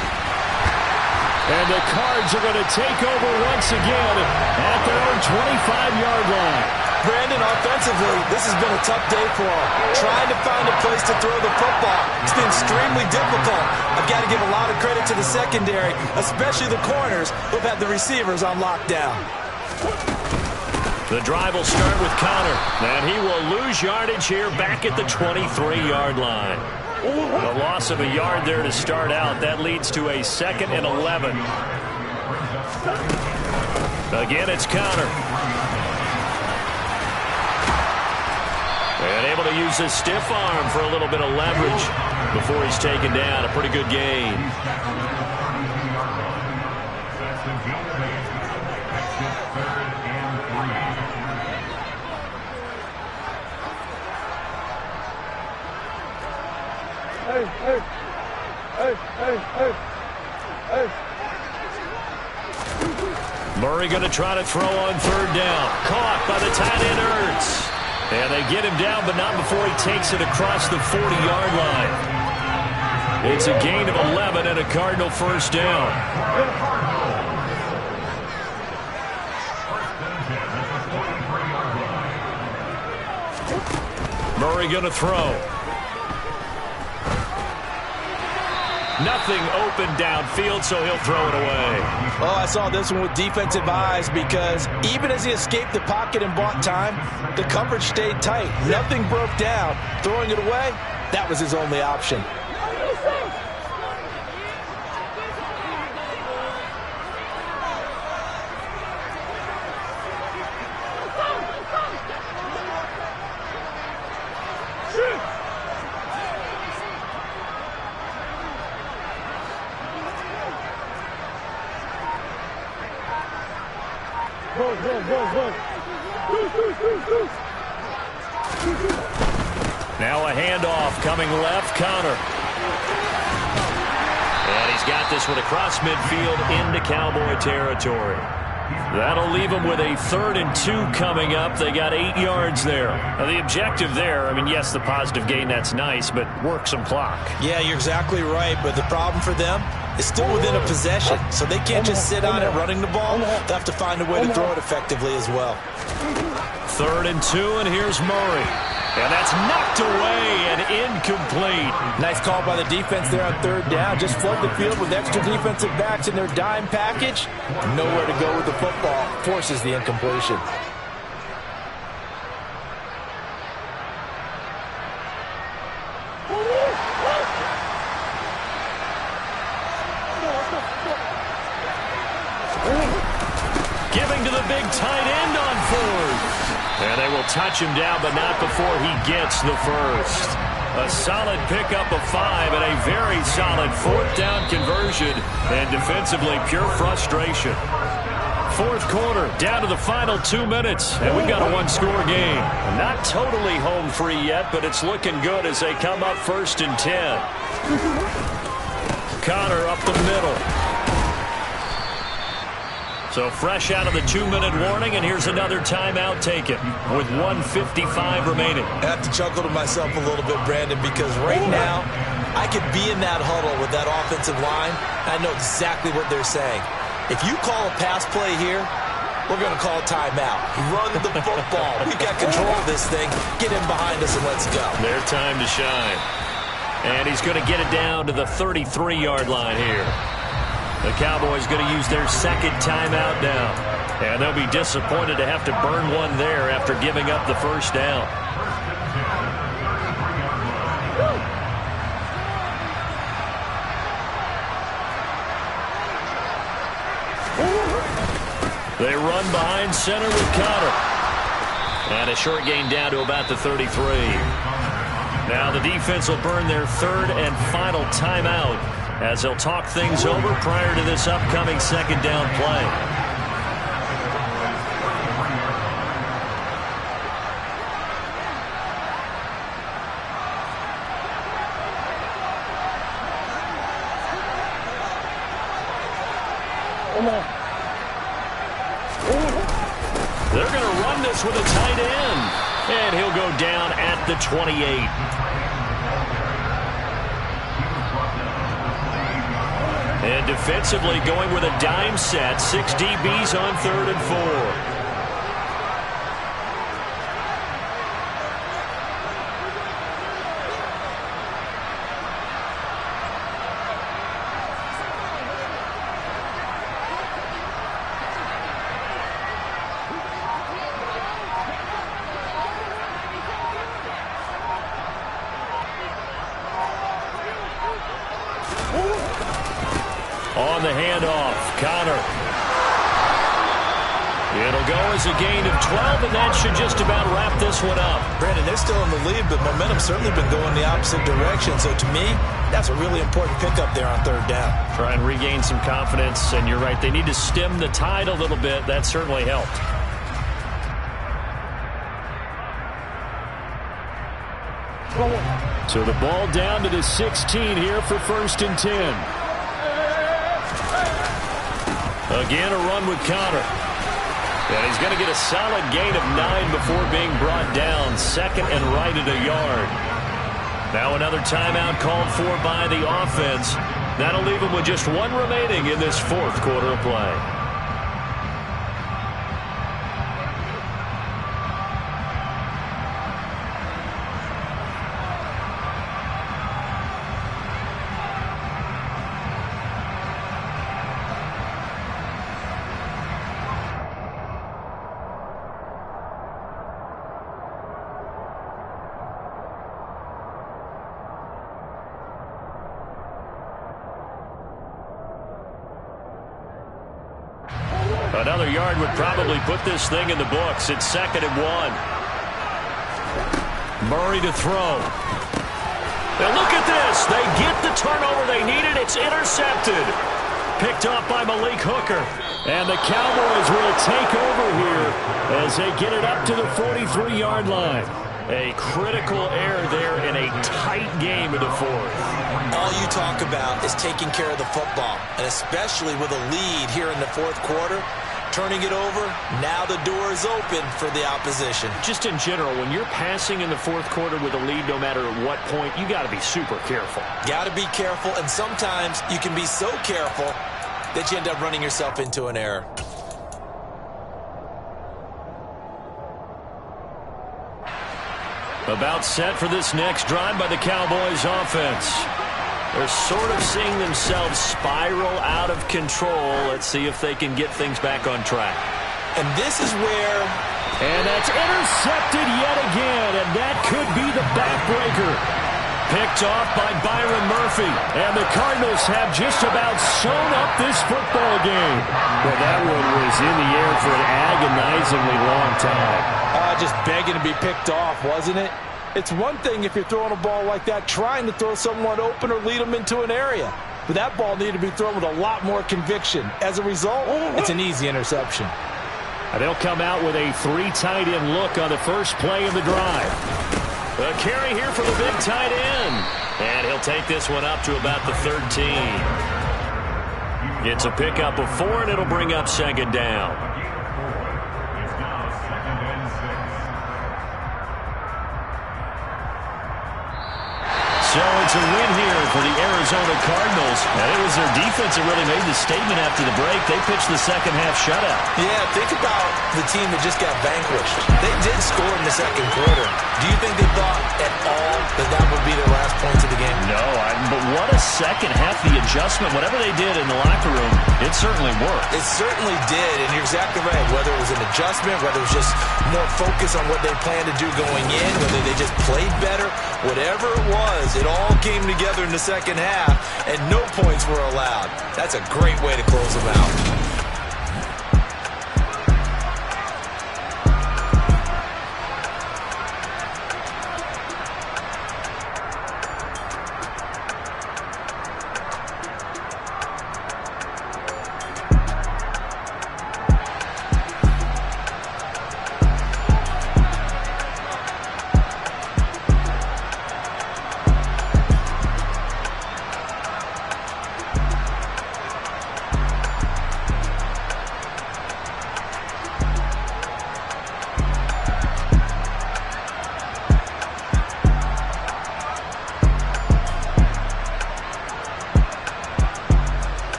And the Cards are going to take over once again at their own 25-yard line. Brandon, offensively, this has been a tough day for him. Trying to find a place to throw the football. It's been extremely difficult. I've got to give a lot of credit to the secondary, especially the corners who've had the receivers on lockdown. The drive will start with Connor, and he will lose yardage here back at the 23-yard line. A loss of a yard there to start out. That leads to a 2nd and 11. Again, it's Connor. And able to use his stiff arm for a little bit of leverage before he's taken down. A pretty good gain. Murray going to try to throw on 3rd down. Caught by the tight end Ertz. And they get him down, but not before he takes it across the 40-yard line. It's a gain of 11 and a Cardinal 1st down. Murray going to throw. Nothing open downfield, so he'll throw it away. Oh, I saw this one with defensive eyes because even as he escaped the pocket and bought time, the coverage stayed tight. Nothing broke down. Throwing it away, that was his only option. Now a handoff coming left, Connor. And he's got this one across midfield into Cowboy territory. That'll leave them with a 3rd and 2 coming up. They got 8 yards there. Now the objective there, I mean, yes, the positive gain, that's nice, but work some clock. Yeah, you're exactly right, but the problem for them is still within a possession, so they can't just sit on it running the ball. They'll have to find a way to throw it effectively as well. 3rd and 2, and here's Murray. And that's knocked away and incomplete. Nice call by the defense there on 3rd down. Just flood the field with extra defensive backs in their dime package. Nowhere to go with the football. Forces the incompletion. Giving to the big tight end on 4th. And they will touch him down, but not before he gets the first. A solid pickup of 5 and a very solid 4th down conversion. And defensively, pure frustration. 4th quarter, down to the final 2 minutes. And we've got a 1-score game. Not totally home free yet, but it's looking good as they come up 1st and 10. Connor up the middle. So fresh out of the 2-minute warning, and here's another timeout taken with 1:55 remaining. I have to chuckle to myself a little bit, Brandon, because right now I could be in that huddle with that offensive line. I know exactly what they're saying. If you call a pass play here, we're going to call a timeout. Run the football. We've got control of this thing. Get in behind us and let's go. Their time to shine. And he's going to get it down to the 33-yard line here. The Cowboys going to use their 2nd timeout now. And they'll be disappointed to have to burn one there after giving up the 1st down. They run behind center with Connor. And a short gain down to about the 33. Now the defense will burn their 3rd and final timeout as they'll talk things over prior to this upcoming 2nd down play. They're going to run this with a tight end. And he'll go down at the 28. And defensively going with a dime set. 6 DBs on 3rd and 4. On the handoff, Connor. It'll go as a gain of 12, and that should just about wrap this one up. Brandon, they're still in the lead, but momentum's certainly been going the opposite direction. So to me, that's a really important pickup there on 3rd down. Try and regain some confidence, and you're right. They need to stem the tide a little bit. That certainly helped. So the ball down to the 16 here for 1st and 10. Again, a run with Connor. And he's going to get a solid gain of 9 before being brought down. 2nd and right at a yard. Now another timeout called for by the offense. That'll leave him with just 1 remaining in this 4th quarter of play. Another yard would probably put this thing in the books. It's 2nd and 1. Murray to throw. Now look at this. They get the turnover they needed. It's intercepted. Picked off by Malik Hooker. And the Cowboys will take over here as they get it up to the 43-yard line. A critical error there in a tight game in the 4th. All you talk about is taking care of the football, and especially with a lead here in the 4th quarter. Turning it over, now the door is open for the opposition. Just in general, when you're passing in the 4th quarter with a lead, no matter at what point, you got to be super careful. Got to be careful, and sometimes you can be so careful that you end up running yourself into an error. About set for this next drive by the Cowboys offense. They're sort of seeing themselves spiral out of control. Let's see if they can get things back on track. And this is where... And that's intercepted yet again, and that could be the backbreaker. Picked off by Byron Murphy. And the Cardinals have just about sewn up this football game. Well, that one was in the air for an agonizingly long time. Just begging to be picked off, wasn't it? It's one thing if you're throwing a ball like that, trying to throw someone open or lead them into an area. But that ball needed to be thrown with a lot more conviction. As a result, it's an easy interception. And they'll come out with a 3 tight end look on the first play of the drive. A carry here for the big tight end. And he'll take this one up to about the 13. It's a pickup of 4, and it'll bring up 2nd down. So it's a win here for the Arizona Cardinals. And it was their defense that really made the statement after the break. They pitched the second-half shutout. Yeah, think about the team that just got vanquished. They did score in the 2nd quarter. Do you think they thought at all that that would be their last points of the game? No, but what a second half. The adjustment, whatever they did in the locker room, it certainly worked. It certainly did, and you're exactly right. Whether it was an adjustment, whether it was just more focus on what they planned to do going in, whether they just played better, whatever it was, it all came together in the second half, and no points were allowed. That's a great way to close them out.